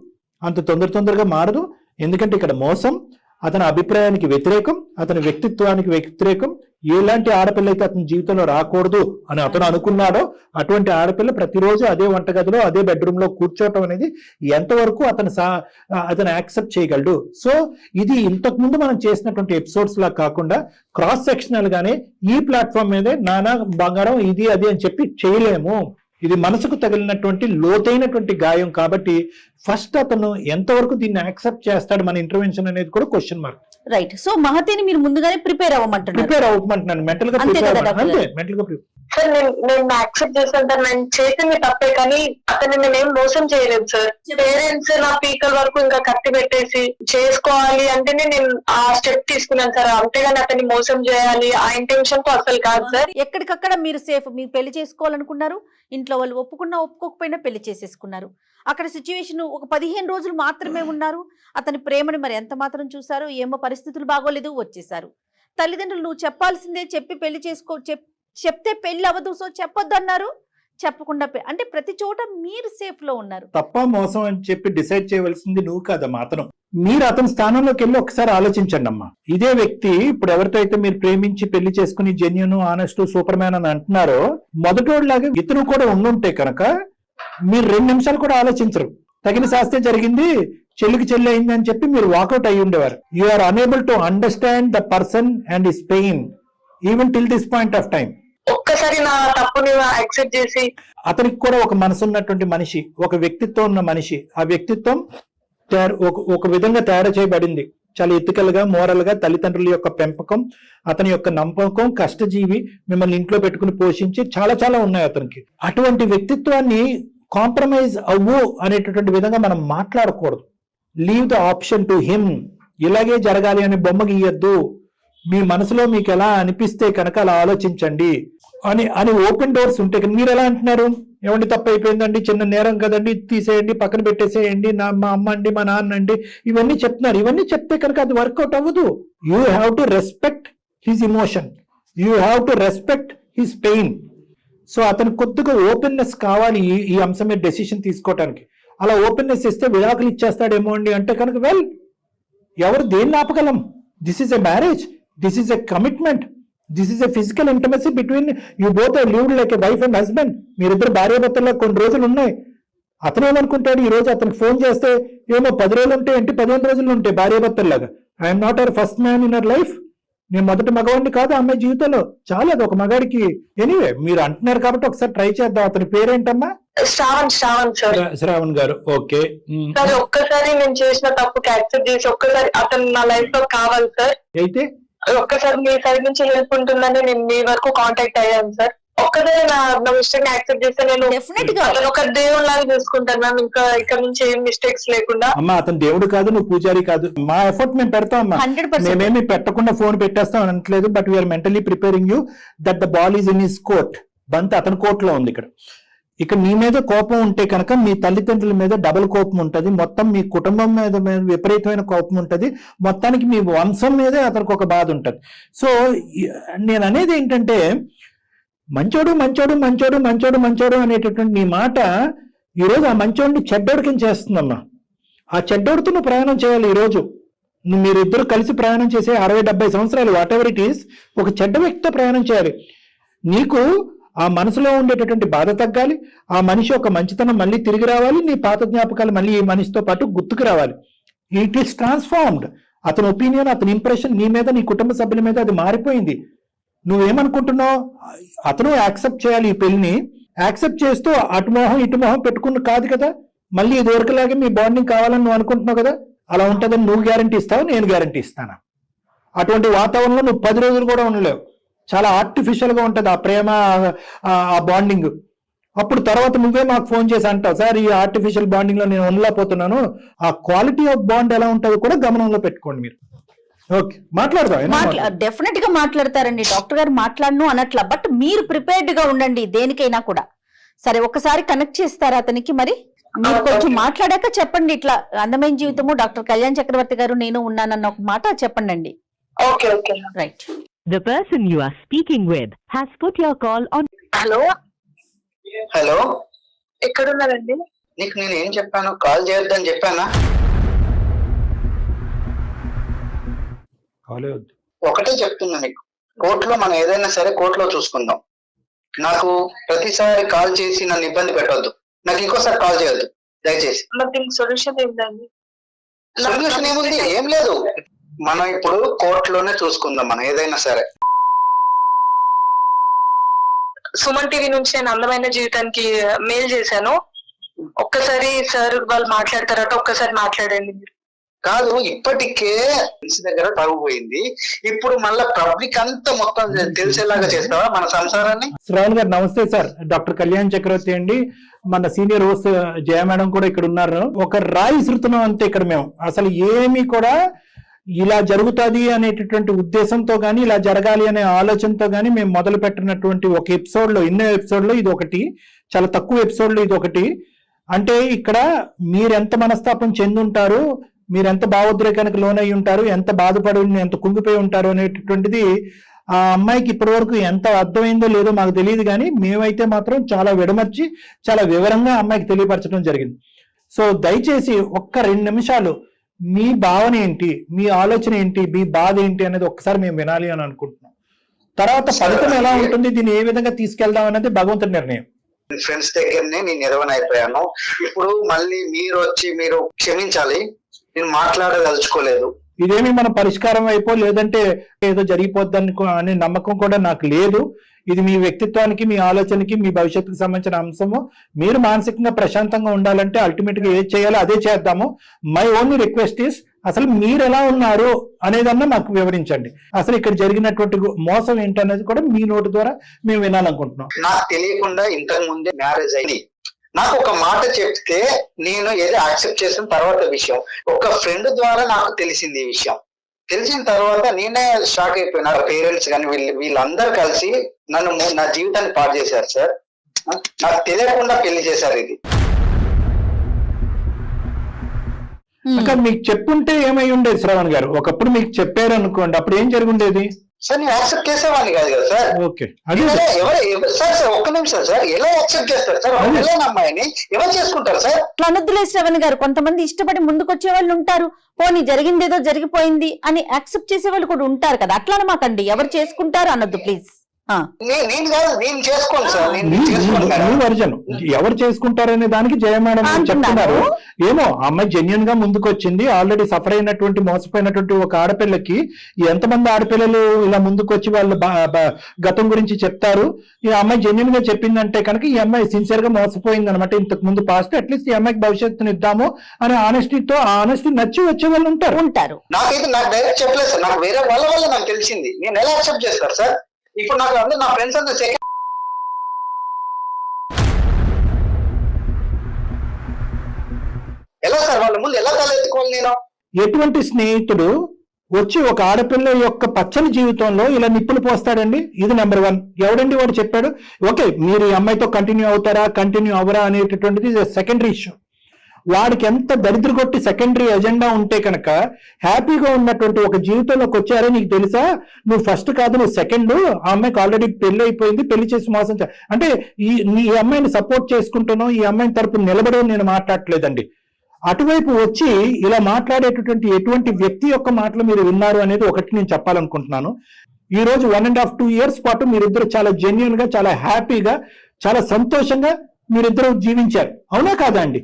అంత తొందరగా మారదు. ఎందుకంటే ఇక్కడ మోసం, అతని అభిప్రాయానికి వ్యతిరేకం, అతని వ్యక్తిత్వానికి వ్యతిరేకం. ఎలాంటి ఆడపిల్ల అయితే అతని జీవితంలో రాకూడదు అని అతను అనుకున్నాడో అటువంటి ఆడపిల్ల ప్రతిరోజు అదే వంటగదిలో, అదే బెడ్రూమ్ లో కూర్చోవటం అనేది ఎంతవరకు అతను యాక్సెప్ట్ చేయగలడు. సో ఇది ఇంతకు ముందు మనం చేసినటువంటి ఎపిసోడ్స్ లా కాకుండా క్రాస్ సెక్షనల్ గానే ఈ ప్లాట్ఫామ్ మీదే నానా బంగారం ఇది అది అని చెప్పి చేయలేము. ఇది మనసుకు తగిలినటువంటి లోతైనటువంటి గాయం కాబట్టి ఫస్ట్ అతను ఎంతవరకు దీన్ని యాక్సెప్ట్ చేస్తాడు మన ఇంటర్వెన్షన్ అనేది కూడా క్వశ్చన్ మార్క్. రైట్. సో మహతిని మీరు ముందుగానే ప్రిపేర్ అవ్వమంటున్నాను మెంటల్ గా సార్. నేను యాక్సెప్ట్ చేస్తాను సార్, నేను చేసింది తప్పే, కానీ అతన్ని నేనేం మోసం చేయలేదు సార్. పేరెంట్స్ నా పీకల వరకు ఇంకా కట్టి పెట్టేసి చేసుకోవాలి అంటేనే నేను ఆ స్టెప్ తీసుకున్నాను సార్. అంతేగాని అతన్ని మోసం చేయాలి ఆ ఇంటెన్షన్ తో అసలు కాదు సార్. ఎక్కడికక్కడ మీరు సేఫ్, మీరు పెళ్లి చేసుకోవాలనుకున్నారు, ఇంట్లో వాళ్ళు ఒప్పుకున్నా ఒప్పుకోకపోయినా పెళ్లి చేసేసుకున్నారు. అక్కడ సిచ్యువేషన్ ఒక 15 రోజులు మాత్రమే ఉన్నారు. అతని ప్రేమని మరి ఎంత మాత్రం చూసారు, ఏమో పరిస్థితులు బాగోలేదు, వచ్చేసారు. తల్లిదండ్రులు నువ్వు చెప్పాల్సిందే, చెప్పి పెళ్లి చేసుకో, చెప్తే పెళ్లి అవ్వదు, సో చెప్పొద్దు అన్నారు. చెప్పకుండా అంటే ప్రతి చోట మీరు సేఫ్ లో ఉన్నారు. తప్ప మోసం అని చెప్పి డిసైడ్ చేయవలసింది నువ్వు కాదమ్మా, అతను. మీరు అతని స్థానంలోకి వెళ్ళి ఒకసారి ఆలోచించండి అమ్మా. ఇదే వ్యక్తి ఇప్పుడు ఎవరితో అయితే మీరు ప్రేమించి పెళ్లి చేసుకుని జెన్యూన్, ఆనెస్ట్, సూపర్ మ్యాన్ అని అంటున్నారో, మొదటోడిలాగా ఇతను కూడా ఉండుంటే కనుక మీరు 2 నిమిషాలు కూడా ఆలోచించరు. తగిన శాస్త్రే జరిగింది, చెల్లికి చెల్లి అయింది అని చెప్పి మీరు వాకౌట్ అయ్యి ఉండేవారు. You are unable to understand the person and his pain even till this point of time. ఒక్కసారి నా తప్పుని యాక్సెప్ట్ చేసి, అతనికి కూడా ఒక మనసు ఉన్నటువంటి మనిషి, ఒక వ్యక్తిత్వం ఉన్న మనిషి. ఆ వ్యక్తిత్వం ఒక విధంగా తయారు చేయబడింది, చాలా ఎథికల్ గా, మోరల్ గా. తల్లిదండ్రుల యొక్క పెంపకం, అతని యొక్క నమ్మకం, కష్టజీవి, మిమ్మల్ని ఇంట్లో పెట్టుకుని పోషించి చాలా చాలా ఉన్నాయి అతనికి. అటువంటి వ్యక్తిత్వాన్ని కాంప్రమైజ్ అవ్వు అనేటటువంటి విధంగా మనం మాట్లాడకూడదు. Leave the option to him. ఇలాగే జరగాలి అనే బొమ్మ గీయద్దు. మీ మనసులో మీకు ఎలా అనిపిస్తే కనుక అలా ఆలోచించండి అని ఓపెన్ డోర్స్ ఉంటే. మీరు ఎలా అంటున్నారు, ఏమండి తప్పు అయిపోయిందండి, చిన్న నేరం కదండి, తీసేయండి, పక్కన పెట్టేసేయండి, మా అమ్మ అండి, మా నాన్న అండి, ఇవన్నీ చెప్తున్నారు. ఇవన్నీ చెప్తే కనుక అది వర్కౌట్ అవ్వదు. You have to respect his emotion, you have to respect his pain. So అతను కొద్దిగా ఓపెన్నెస్ కావాలి ఈ అంశం మీద డెసిషన్ తీసుకోవటానికి. అలా ఓపెన్నెస్ ఇస్తే విడాకులు ఇచ్చేస్తాడేమో అండి అంటే కనుక వెల్, ఎవరు దేన్ని ఆపగలం? This is a marriage, this is a commitment, this is a physical intimacy between you both are lived like a wife and husband. మీరిద్దరు భార్యాభర్తల్లో కొన్ని రోజులు ఉన్నాయి. అతను ఏమనుకుంటాడు, ఈ రోజు అతనికి ఫోన్ చేస్తే ఏమో 10 రోజులు ఉంటే ఏంటి, 15 రోజులు ఉంటాయి భార్యాభర్తల్లాగా. I'm not our first man in our life. నేను మొదటి మగవాడిని కాదు అమ్మాయి జీవితంలో. చాలా అది ఒక మగాడికి. ఎనీవే మీరు అంటున్నారు కాబట్టి ఒకసారి ట్రై చేద్దాం. అతని పేరేంటమ్మా? శ్రావణ్ గారు. ఓకే సార్, ఒక్కసారి నేను చేసిన తప్పుకి యాక్సెప్ట్ చేసి ఒక్కసారి అతను నా లైఫ్ లో కావాలి సార్. అయితే ఒక్కసారి మీ సైడ్ నుంచి హెల్ప్ ఉంటుందని నేను మీ వరకు కాంటాక్ట్ అయ్యాను సార్. ఒక్కసారి నా మిస్టేక్ యాక్సెప్ట్ చేస్తే నేను అతను ఒక దేవుడు లాగా చూసుకుంటాను మ్యామ్. ఇంకా ఇక్కడ నుంచి ఏం మిస్టేక్స్ లేకుండా. అమ్మా అతను దేవుడు కాదు, నువ్వు పూజారి కాదు. మా ఎఫర్ట్ మేము పెడతాం అమ్మా. మేమేమి పెట్టకుండా ఫోన్ పెట్టేస్తాం అనట్లేదు. But we're mentally preparing you that the ball is in his court. బంత్ అతని కోర్టులో ఉంది. ఇక్కడ మీ మీద కోపం ఉంటే కనుక మీ తల్లిదండ్రుల మీద డబుల్ కోపం ఉంటుంది, మొత్తం మీ కుటుంబం మీద విపరీతమైన కోపం ఉంటుంది, మొత్తానికి మీ వంశం మీదే అతనికి ఒక బాధ ఉంటుంది. సో నేను అనేది ఏంటంటే, మంచోడు మంచోడు మంచోడు మంచోడు మంచోడు అనేటటువంటి నీ మాట ఈరోజు ఆ మంచోడిని చెడ్డోడికి చేస్తుందమ్మా. ఆ చెడ్డోడితో నువ్వు ప్రయాణం చేయాలి. ఈరోజు మీరిద్దరు కలిసి ప్రయాణం చేసే 60-70 సంవత్సరాలు వాట్ ఎవర్ ఇట్ ఈస్, ఒక చెడ్డ వ్యక్తితో ప్రయాణం చేయాలి. నీకు ఆ మనసులో ఉండేటటువంటి బాధ తగ్గాలి, ఆ మనిషి ఒక మంచితనం మళ్ళీ తిరిగి రావాలి, నీ పాత జ్ఞాపకాలు మళ్ళీ ఈ మనిషితో పాటు గుర్తుకు రావాలి. It is transformed. అతని ఒపీనియన్, అతని ఇంప్రెషన్ నీ మీద, నీ కుటుంబ సభ్యుల మీద అది మారిపోయింది. నువ్వేమనుకుంటున్నావు? అతను యాక్సెప్ట్ చేయాలి ఈ పెళ్లిని. యాక్సెప్ట్ చేస్తూ అటు మొహం ఇటు మొహం పెట్టుకున్న కాదు కదా, మళ్ళీ ఇది వరకులాగే మీ బాండింగ్ కావాలని నువ్వు అనుకుంటున్నావు కదా, అలా ఉంటుందని నువ్వు గ్యారంటీ ఇస్తావు, నేను గ్యారంటీ ఇస్తాను. అటువంటి వాతావరణంలో నువ్వు 10 రోజులు కూడా ఉండలేవు. చాలా ఆర్టిఫిషియల్ గా ఉంటుంది ఆ ప్రేమ, ఆ బాండింగ్. అప్పుడు తర్వాత నువ్వే మాకు ఫోన్ చేసి అంటావు, సార్ ఈ ఆర్టిఫిషియల్ బాండింగ్ లో నేను ఉండలేకపోతున్నాను. ఆ క్వాలిటీ ఆఫ్ బాండ్ ఎలా ఉంటుందో కూడా గమనంలో పెట్టుకోండి మీరు. ఓకే, మాట్లాడదాం. డెఫినెట్ గా మాట్లాడతారండి డాక్టర్ గారు, మాట్లాడను అనట్లా. బట్ మీరు ప్రిపేర్డ్ గా ఉండండి దేనికైనా కూడా. సరే, ఒకసారి కనెక్ట్ చేస్తారా అతనికి? మరి మీరు కొంచెం మాట్లాడాక చెప్పండి, ఇట్లా అందమైన జీవితము డాక్టర్ కళ్యాణ్ చక్రవర్తి గారు నేను ఉన్నానన్న ఒక మాట చెప్పండి అండి. Okay okay right. The person you are speaking with has put your call on. Hello, ఎక్కడున్నారండి? నీకు నేను ఏం చెప్పాను? కాల్ చేయొద్దని చెప్పానా? ఒకటే చెప్తున్నా నీకు, కోర్టులో మనం ఏదైనా సరే కోర్టులో చూసుకుందాం. నాకు ప్రతిసారి కాల్ చేసి నన్ను ఇబ్బంది పెట్టొద్దు. నాకు ఇంకోసారి కాల్ చేయొద్దు దయచేసి. సొల్యూషన్ ఏంటండి? సొల్యూషన్ ఏముంది? ఏం లేదు. మనం ఇప్పుడు కోర్టులోనే చూసుకుందాం మనం ఏదైనా సరే. సుమన్ టీవీ నుంచి నేను అందమైన జీవితానికి మెయిల్ చేశాను. ఒక్కసారి సార్ వాళ్ళు మాట్లాడతారట, ఒక్కసారి మాట్లాడండి. కాదు, ఇప్పటికే దగ్గర తగ్గిపోయింది. ఇప్పుడు మళ్ళీ పబ్లిక్ అంతా మొత్తం తెలిసేలాగా చేస్తావా మన సంసారాన్ని? శ్రావణ్ గారు నమస్తే సార్. డాక్టర్ కళ్యాణ్ చక్రవర్తి అండి. మన సీనియర్ హోస్ట్ జయ మేడం కూడా ఇక్కడ ఉన్నారు. ఒక రాయి విసురుతున్నాం అంతే ఇక్కడ మేము. అసలు ఏమీ కూడా ఇలా జరుగుతుంది అనేటటువంటి ఉద్దేశంతో గానీ, ఇలా జరగాలి అనే ఆలోచనతో గానీ మేము మొదలు పెట్టినటువంటి ఒక ఎపిసోడ్ లో, ఎన్నో ఎపిసోడ్ లో ఇది ఒకటి, చాలా తక్కువ ఎపిసోడ్ లో ఇది ఒకటి. అంటే ఇక్కడ మీరెంత మనస్తాపం చెందుంటారు, మీరెంత భావోద్రేకానికి లోనై ఉంటారు, ఎంత బాధపడి ఎంత కుంగిపోయి ఉంటారు అనేటటువంటిది ఆ అమ్మాయికి ఇప్పటి వరకు ఎంత అర్థమైందో లేదో మాకు తెలియదు, కానీ మేమైతే మాత్రం చాలా విడమర్చి చాలా వివరంగా అమ్మాయికి తెలియపరచడం జరిగింది. సో దయచేసి ఒక్క 2 నిమిషాలు మీ భావన ఏంటి, మీ ఆలోచన ఏంటి, మీ బాధ ఏంటి అనేది ఒక్కసారి మేము వినాలి అని అనుకుంటున్నాం. తర్వాత ఫలితం ఎలా ఉంటుంది, దీన్ని ఏ విధంగా తీసుకెళ్దాం అనేది భగవంతుడి నిర్ణయం. ఫ్రెండ్స్ దగ్గరనే నేను నిర్వహణ. ఇప్పుడు మళ్ళీ మీరు వచ్చి మీరు క్షమించాలి, నేను మాట్లాడదలుచుకోలేదు. ఇదేమి మన పరిష్కారం అయిపో లేదంటే ఏదో జరిగిపోద్దని అనే నమ్మకం కూడా నాకు లేదు. ఇది మీ వ్యక్తిత్వానికి, మీ ఆలోచనకి, మీ భవిష్యత్తుకు సంబంధించిన అంశము. మీరు మానసికంగా ప్రశాంతంగా ఉండాలంటే అల్టిమేట్ గా ఏది చేయాలో అదే చేద్దాము. మై ఓన్లీ రిక్వెస్ట్ ఇస్, అసలు మీరు ఎలా ఉన్నారు అనేదన్నా మాకు వివరించండి. అసలు ఇక్కడ జరిగినటువంటి మోసం ఏంటనేది కూడా మీ నోటి ద్వారా మేము వినాలనుకుంటున్నాం. నాకు తెలియకుండా ఇంతకు ముందే మ్యారేజ్ అయింది. నాకు ఒక మాట చెప్తే నేను ఏదో యాక్సెప్ట్ చేసిన తర్వాత విషయం, ఒక ఫ్రెండ్ ద్వారా నాకు తెలిసింది ఈ విషయం. తెలిసిన తర్వాత నేనే షాక్ అయిపోయినా. పేరెంట్స్ కానీ వీళ్ళందరూ కలిసి నా జీవితాన్ని పాడు చేశారు సార్. నాకు తెలియకుండా పెళ్లి చేశారు. ఇది ఇంకా మీకు చెప్పుంటే ఏమై ఉండేది శ్రవణ్ గారు? ఒకప్పుడు మీకు చెప్పారు అనుకోండి, అప్పుడు ఏం జరుగుండేది? సార్ నేను యాక్సెప్ట్ చేసేవాడిని కాదు కదా సార్. ఓకే, సార్ ఒక్క నిమిషం సార్, ఎలా యాక్సెప్ట్ చేస్తారు సార్? అమ్మాయిని ఎవరు చేసుకుంటారు సార్? అట్లా అనొద్దులే శ్రవణ్ గారు. కొంతమంది ఇష్టపడి ముందుకొచ్చే వాళ్ళు ఉంటారు, పోనీ జరిగిందేదో జరిగిపోయింది అని యాక్సెప్ట్ చేసే వాళ్ళు కూడా ఉంటారు కదా. అట్లా అనమాకండి, ఎవరు చేసుకుంటారు అనొద్దు ప్లీజ్. నేను కాదు, నేను చేసుకోను సార్. వర్జన్ ఎవరు చేసుకుంటారనే దానికి జయ మేడం చెప్తున్నారు. ఏమో అమ్మాయి జెన్యున్ గా ముందుకు వచ్చింది. ఆల్రెడీ సఫర్ అయినటువంటి, మోసపోయినటువంటి ఒక ఆడపిల్లకి ఎంతమంది ఆడపిల్లలు ఇలా ముందుకు వచ్చి వాళ్ళ గతం గురించి చెప్తారు. ఈ అమ్మాయి జెన్యున్ గా చెప్పిందంటే కనుక ఈ అమ్మాయి సిన్సియర్ గా మోసపోయింది అనమాట. ఇంతకు ముందు పాస్ట్ అట్లీస్ట్ ఈ అమ్మాయికి భవిష్యత్తుని ఇద్దాము అనే ఆనెస్టీతో, ఆ ఆనెస్టీ నచ్చి వచ్చే వాళ్ళు ఉంటారు. నాకైతే నాకు డైరెక్ట్ చెప్పలేదు సార్. నాకు వేరే వాళ్ళ వల్ల నాకు తెలిసింది. నేను ఎలా యాక్సెప్ట్ చేస్తారు సార్? ఇప్పుడు నాకు అందరూ నా ఫ్రెండ్స్ అందరూ ఎలా సార్ వాళ్ళ ముందు ఎలా తలెత్తుకోవాలి నేను? ఎటువంటి స్నేహితుడు వచ్చి ఒక ఆడపిల్ల యొక్క పచ్చని జీవితంలో ఇలా నిప్పులు పోస్తాడండి? ఇది నెంబర్ 1. ఎవడండి వాడు చెప్పాడు? ఓకే, మీరు ఈ అమ్మాయితో కంటిన్యూ అవుతారా, కంటిన్యూ అవరా అనేటటువంటిది సెకండరీ ఇష్యూ. వాడికి ఎంత దరిద్ర కొట్టి సెకండరీ ఎజెండా ఉంటే కనుక హ్యాపీగా ఉన్నటువంటి ఒక జీవితంలోకి వచ్చారో నీకు తెలుసా, నువ్వు ఫస్ట్ కాదు, నువ్వు సెకండ్. ఆ అమ్మాయికి ఆల్రెడీ పెళ్లి అయిపోయింది, పెళ్లి చేసి మోసం అంటే ఈ అమ్మాయిని సపోర్ట్ చేసుకుంటున్నావు, ఈ అమ్మాయిని తరపున నిలబడవు నేను మాట్లాడట్లేదండి. అటువైపు వచ్చి ఇలా మాట్లాడేటటువంటి ఎటువంటి వ్యక్తి యొక్క మాటలు మీరు విన్నారు అనేది ఒకటి నేను చెప్పాలనుకుంటున్నాను. ఈ రోజు 1.5-2 years పాటు మీరిద్దరు చాలా జెన్యున్ గా, చాలా హ్యాపీగా, చాలా సంతోషంగా మీరిద్దరు జీవించారు, అవునా కాదా అండి?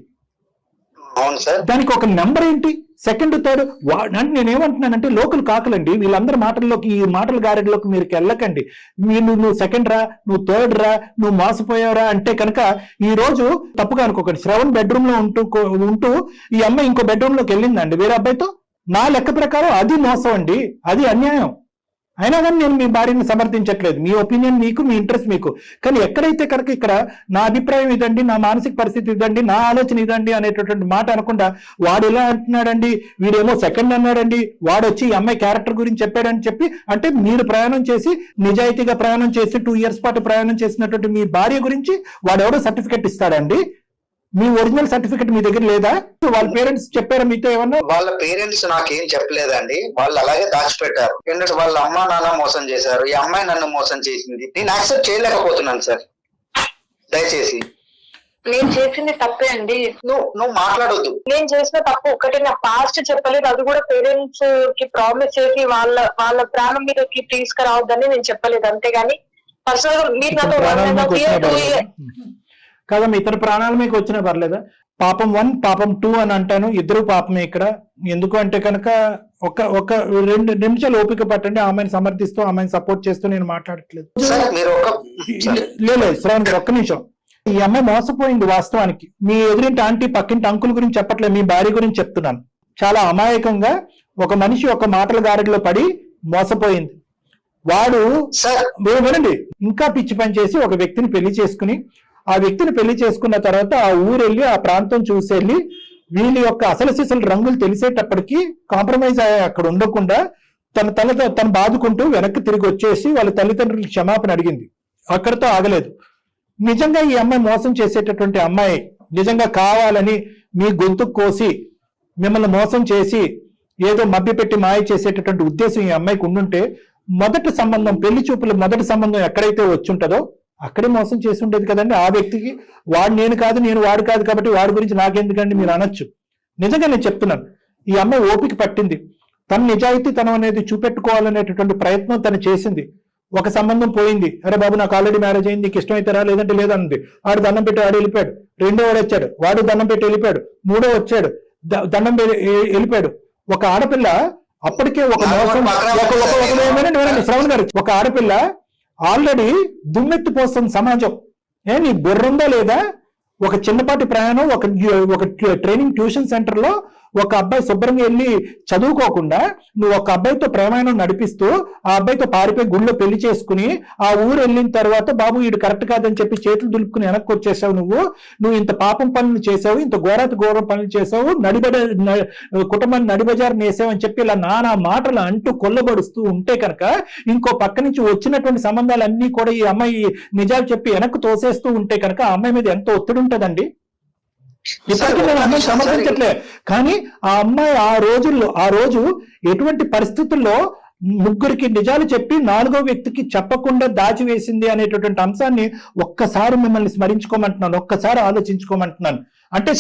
అవును సార్. దానికి ఒక నెంబర్ ఏంటి, సెకండ్ థర్డ్ అంటే నేనేమంటున్నానంటే లోకల్ కాకలండి, వీళ్ళందరి మాటల్లోకి ఈ మాటల గారెడ్లోకి మీరు వెళ్ళకండి. నువ్వు సెకండ్ రా, నువ్వు థర్డ్ రా, నువ్వు మోసపోయావురా అంటే కనుక ఈ రోజు తప్పుగా అనుకోకండి. శ్రవణ్ బెడ్రూమ్ లో ఉంటూ ఈ అమ్మాయి ఇంకో బెడ్రూమ్ లోకి వెళ్ళిందండి వేరే అబ్బాయితో. నా లెక్క ప్రకారం అది మోసం అండి, అది అన్యాయం. అయినా కానీ నేను మీ భార్యని సమర్థించట్లేదు, మీ ఒపీనియన్ మీకు, మీ ఇంట్రెస్ట్ మీకు. కానీ ఎక్కడైతే కనుక ఇక్కడ నా అభిప్రాయం ఇదండి, నా మానసిక పరిస్థితి ఇదండి, నా ఆలోచన ఇదండి అనేటటువంటి మాట అనకుండా వాడు ఇలా అంటున్నాడండి, వీడేమో సెకండ్ అన్నాడండి, వాడు వచ్చి ఈ అమ్మాయి క్యారెక్టర్ గురించి చెప్పాడని చెప్పి, అంటే మీరు ప్రయాణం చేసి నిజాయితీగా ప్రయాణం చేసి 2 years పాటు ప్రయాణం చేసినటువంటి మీ భార్య గురించి వాడెవడో సర్టిఫికెట్ ఇస్తాడండి? మీ ఒరిజినల్ సర్టిఫికెట్ మీ దగ్గర లేదా? వాళ్ళ పేరెంట్స్ చెప్పారా మీతో ఏమన్నా? వాళ్ళ పేరెంట్స్ నాకేం చెప్పలేదండి, వాళ్ళు అలాగే దాచిపెట్టారు. ఎందుకంటే వాళ్ళ అమ్మ నాన్న మోసం చేశారు, ఈ అమ్మాయి నన్ను మోసం చేసింది. నేను యాక్సెప్ట్ చేయలేకపోతున్నాను సార్, దయచేసి. నేను చేసింది తప్పే అండి. నువ్వు మాట్లాడొద్దు. నేను చేసిన తప్పు ఒకటి, నా పాస్ట్ చెప్పలేదు, అది కూడా పేరెంట్స్ కి ప్రామిస్ చేసి వాళ్ళ ప్రాణం మీదకి తీసుకురావద్దని నేను చెప్పలేదు. అంతేగాని పర్సనల్ గా మీరు నాతో కదా మీ ఇతర ప్రాణాలు మీకు వచ్చినా పర్లేదా? పాపం 1 పాపం 2 అని అంటాను, ఇద్దరు పాపమే ఇక్కడ. ఎందుకు అంటే కనుక ఒక 2 నిమిషాలు ఓపిక పట్టండి. ఆమెను సమర్థిస్తూ ఆమెను సపోర్ట్ చేస్తూ నేను మాట్లాడట్లేదు. లేదు శ్రవణ్ గారు, ఒక్క నిమిషం. ఈ అమ్మాయి మోసపోయింది వాస్తవానికి. మీ ఎదురింటి ఆంటీ పక్కింటి అంకుల్ గురించి చెప్పట్లేదు, మీ భార్య గురించి చెప్తున్నాను. చాలా అమాయకంగా ఒక మనిషి ఒక మాటల గాడిలో పడి మోసపోయింది. వాడు వినండి, ఇంకా పిచ్చి పని చేసి ఒక వ్యక్తిని పెళ్లి చేసుకుని, ఆ వ్యక్తిని పెళ్లి చేసుకున్న తర్వాత ఆ ఊరు వెళ్ళి ఆ ప్రాంతం చూసి వెళ్ళి వీళ్ళ యొక్క అసలు సిసలు రంగులు తెలిసేటప్పటికి కాంప్రమైజ్ అక్కడ ఉండకుండా తను బాదుకుంటూ వెనక్కి తిరిగి వచ్చేసి వాళ్ళ తల్లిదండ్రులకు క్షమాపణ అడిగింది. అక్కడితో ఆగలేదు. నిజంగా ఈ అమ్మాయి మోసం చేసేటటువంటి అమ్మాయి, నిజంగా కావాలని మీ గొంతు కోసి మిమ్మల్ని మోసం చేసి ఏదో మభ్యపెట్టి మాయ చేసేటటువంటి ఉద్దేశం ఈ అమ్మాయికి ఉండుంటే మొదటి సంబంధం, పెళ్లి చూపుల మొదటి సంబంధం ఎక్కడైతే వచ్చి ఉంటుందో అక్కడే మోసం చేసి ఉండేది కదండి. ఆ వ్యక్తికి వాడు నేను కాదు, నేను వాడు కాదు కాబట్టి వాడి గురించి నాకెందుకండి మీరు అనొచ్చు. నిజంగా నేను చెప్తున్నాను, ఈ అమ్మాయి ఓపిక పట్టింది. తన నిజాయితీ తనం అనేది చూపెట్టుకోవాలనేటటువంటి ప్రయత్నం తను చేసింది. ఒక సంబంధం పోయింది, అరే బాబు నాకు ఆల్రెడీ మ్యారేజ్ అయింది, నీకు ఇష్టమైతారా లేదంటే లేదన్నది. వాడు దండం పెట్టి వాడు వెళ్ళిపోయాడు. 2వ వాడు వచ్చాడు, వాడు దండం పెట్టి వెళ్ళిపోయాడు. 3వ వచ్చాడు, దండం వెళ్ళిపోయాడు. ఒక ఆడపిల్ల అప్పటికే ఒక మోసం, శ్రవణ్ గారు, ఒక ఆడపిల్ల ఆల్రెడీ దుమ్మెత్తి పోస్తుంది సమాజం. నీ బుర్రందా లేదా? ఒక చిన్నపాటి ప్రయాణం, ఒక ట్రైనింగ్ ట్యూషన్ సెంటర్ లో ఒక అబ్బాయి శుభ్రంగా వెళ్ళి చదువుకోకుండా నువ్వు ఒక అబ్బాయితో ప్రయాణం నడిపిస్తూ ఆ అబ్బాయితో పారిపోయి గుళ్ళో పెళ్లి చేసుకుని ఆ ఊరు వెళ్ళిన తర్వాత బాబు వీడు కరెక్ట్ కాదని చెప్పి చేతులు దులుపుకుని వెనక్కి వచ్చేసావు. నువ్వు ఇంత పాపం పనులు చేసావు, ఇంత ఘోరం పనులు చేసావు, కుటుంబాన్ని నడిబజారు నేసావు అని చెప్పి ఇలా నానా మాటలు అంటూ కొల్లబడుస్తూ ఉంటే కనుక ఇంకో పక్క నుంచి వచ్చినటువంటి సంబంధాలన్నీ కూడా ఈ అమ్మాయి నిజాలు చెప్పి వెనక్కి తోసేస్తూ ఉంటే కనుక ఆ అమ్మాయి మీద ఎంత ఒత్తిడి ఉంటుందండి. ఇప్పటికీ నేను అమ్మాయి సమర్థించట్లే, కానీ ఆ అమ్మాయి ఆ రోజు ఎటువంటి పరిస్థితుల్లో 3కి నిజాలు చెప్పి 4వ వ్యక్తికి చెప్పకుండా దాచివేసింది అనేటటువంటి అంశాన్ని ఒక్కసారి మిమ్మల్ని స్మరించుకోమంటున్నాను, ఒక్కసారి ఆలోచించుకోమంటున్నాను. అంటే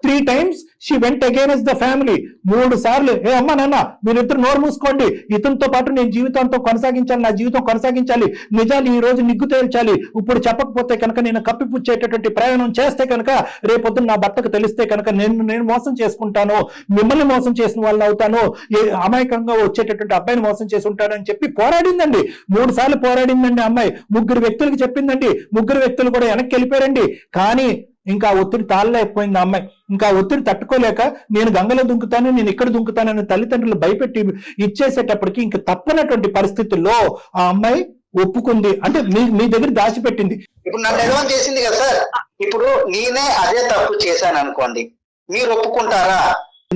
3 times she went against the family. 3 సార్లు ఏ అమ్మా నాన్న మీరిద్దరు నోరు మూసుకోండి, ఇతనితో పాటు నేను జీవితంతో కొనసాగించాలి, నా జీవితం కొనసాగించాలి, నిజాలు ఈ రోజు నిగ్గు తేల్చాలి, ఇప్పుడు చెప్పకపోతే కనుక నేను కప్పిపుచ్చేటటువంటి ప్రయాణం చేస్తే కనుక రేపొద్దున నా భర్తకు తెలిస్తే కనుక నేను మోసం చేసుకుంటాను, మిమ్మల్ని మోసం చేసిన వాళ్ళని అవుతాను, అమాయకంగా వచ్చేటటువంటి అబ్బాయిని మోసం చేసి ఉంటాడని చెప్పి పోరాడిందండి. 3 సార్లు పోరాడిందండి అమ్మాయి. 3 వ్యక్తులకు చెప్పిందండి, 3 వ్యక్తులు కూడా వెనక్కి వెళ్ళిపోయారండి. కానీ ఇంకా ఒత్తిడి తాళలేకపోయింది ఆ అమ్మాయి. ఇంకా ఒత్తిడి తట్టుకోలేక నేను గంగలో దుంకుతాను, నేను ఇక్కడ దుంకుతానని తల్లిదండ్రులు భయపెట్టి ఇచ్చేసేటప్పటికి ఇంకా తప్పనటువంటి పరిస్థితుల్లో ఆ అమ్మాయి ఒప్పుకుంది. అంటే మీ దగ్గర దాచిపెట్టింది. ఇప్పుడు నన్ను అడ్వాన్స్ చేసింది కదా సార్, ఇప్పుడు నేనే అదే తప్పు చేశాను అనుకోండి, మీరు ఒప్పుకుంటారా?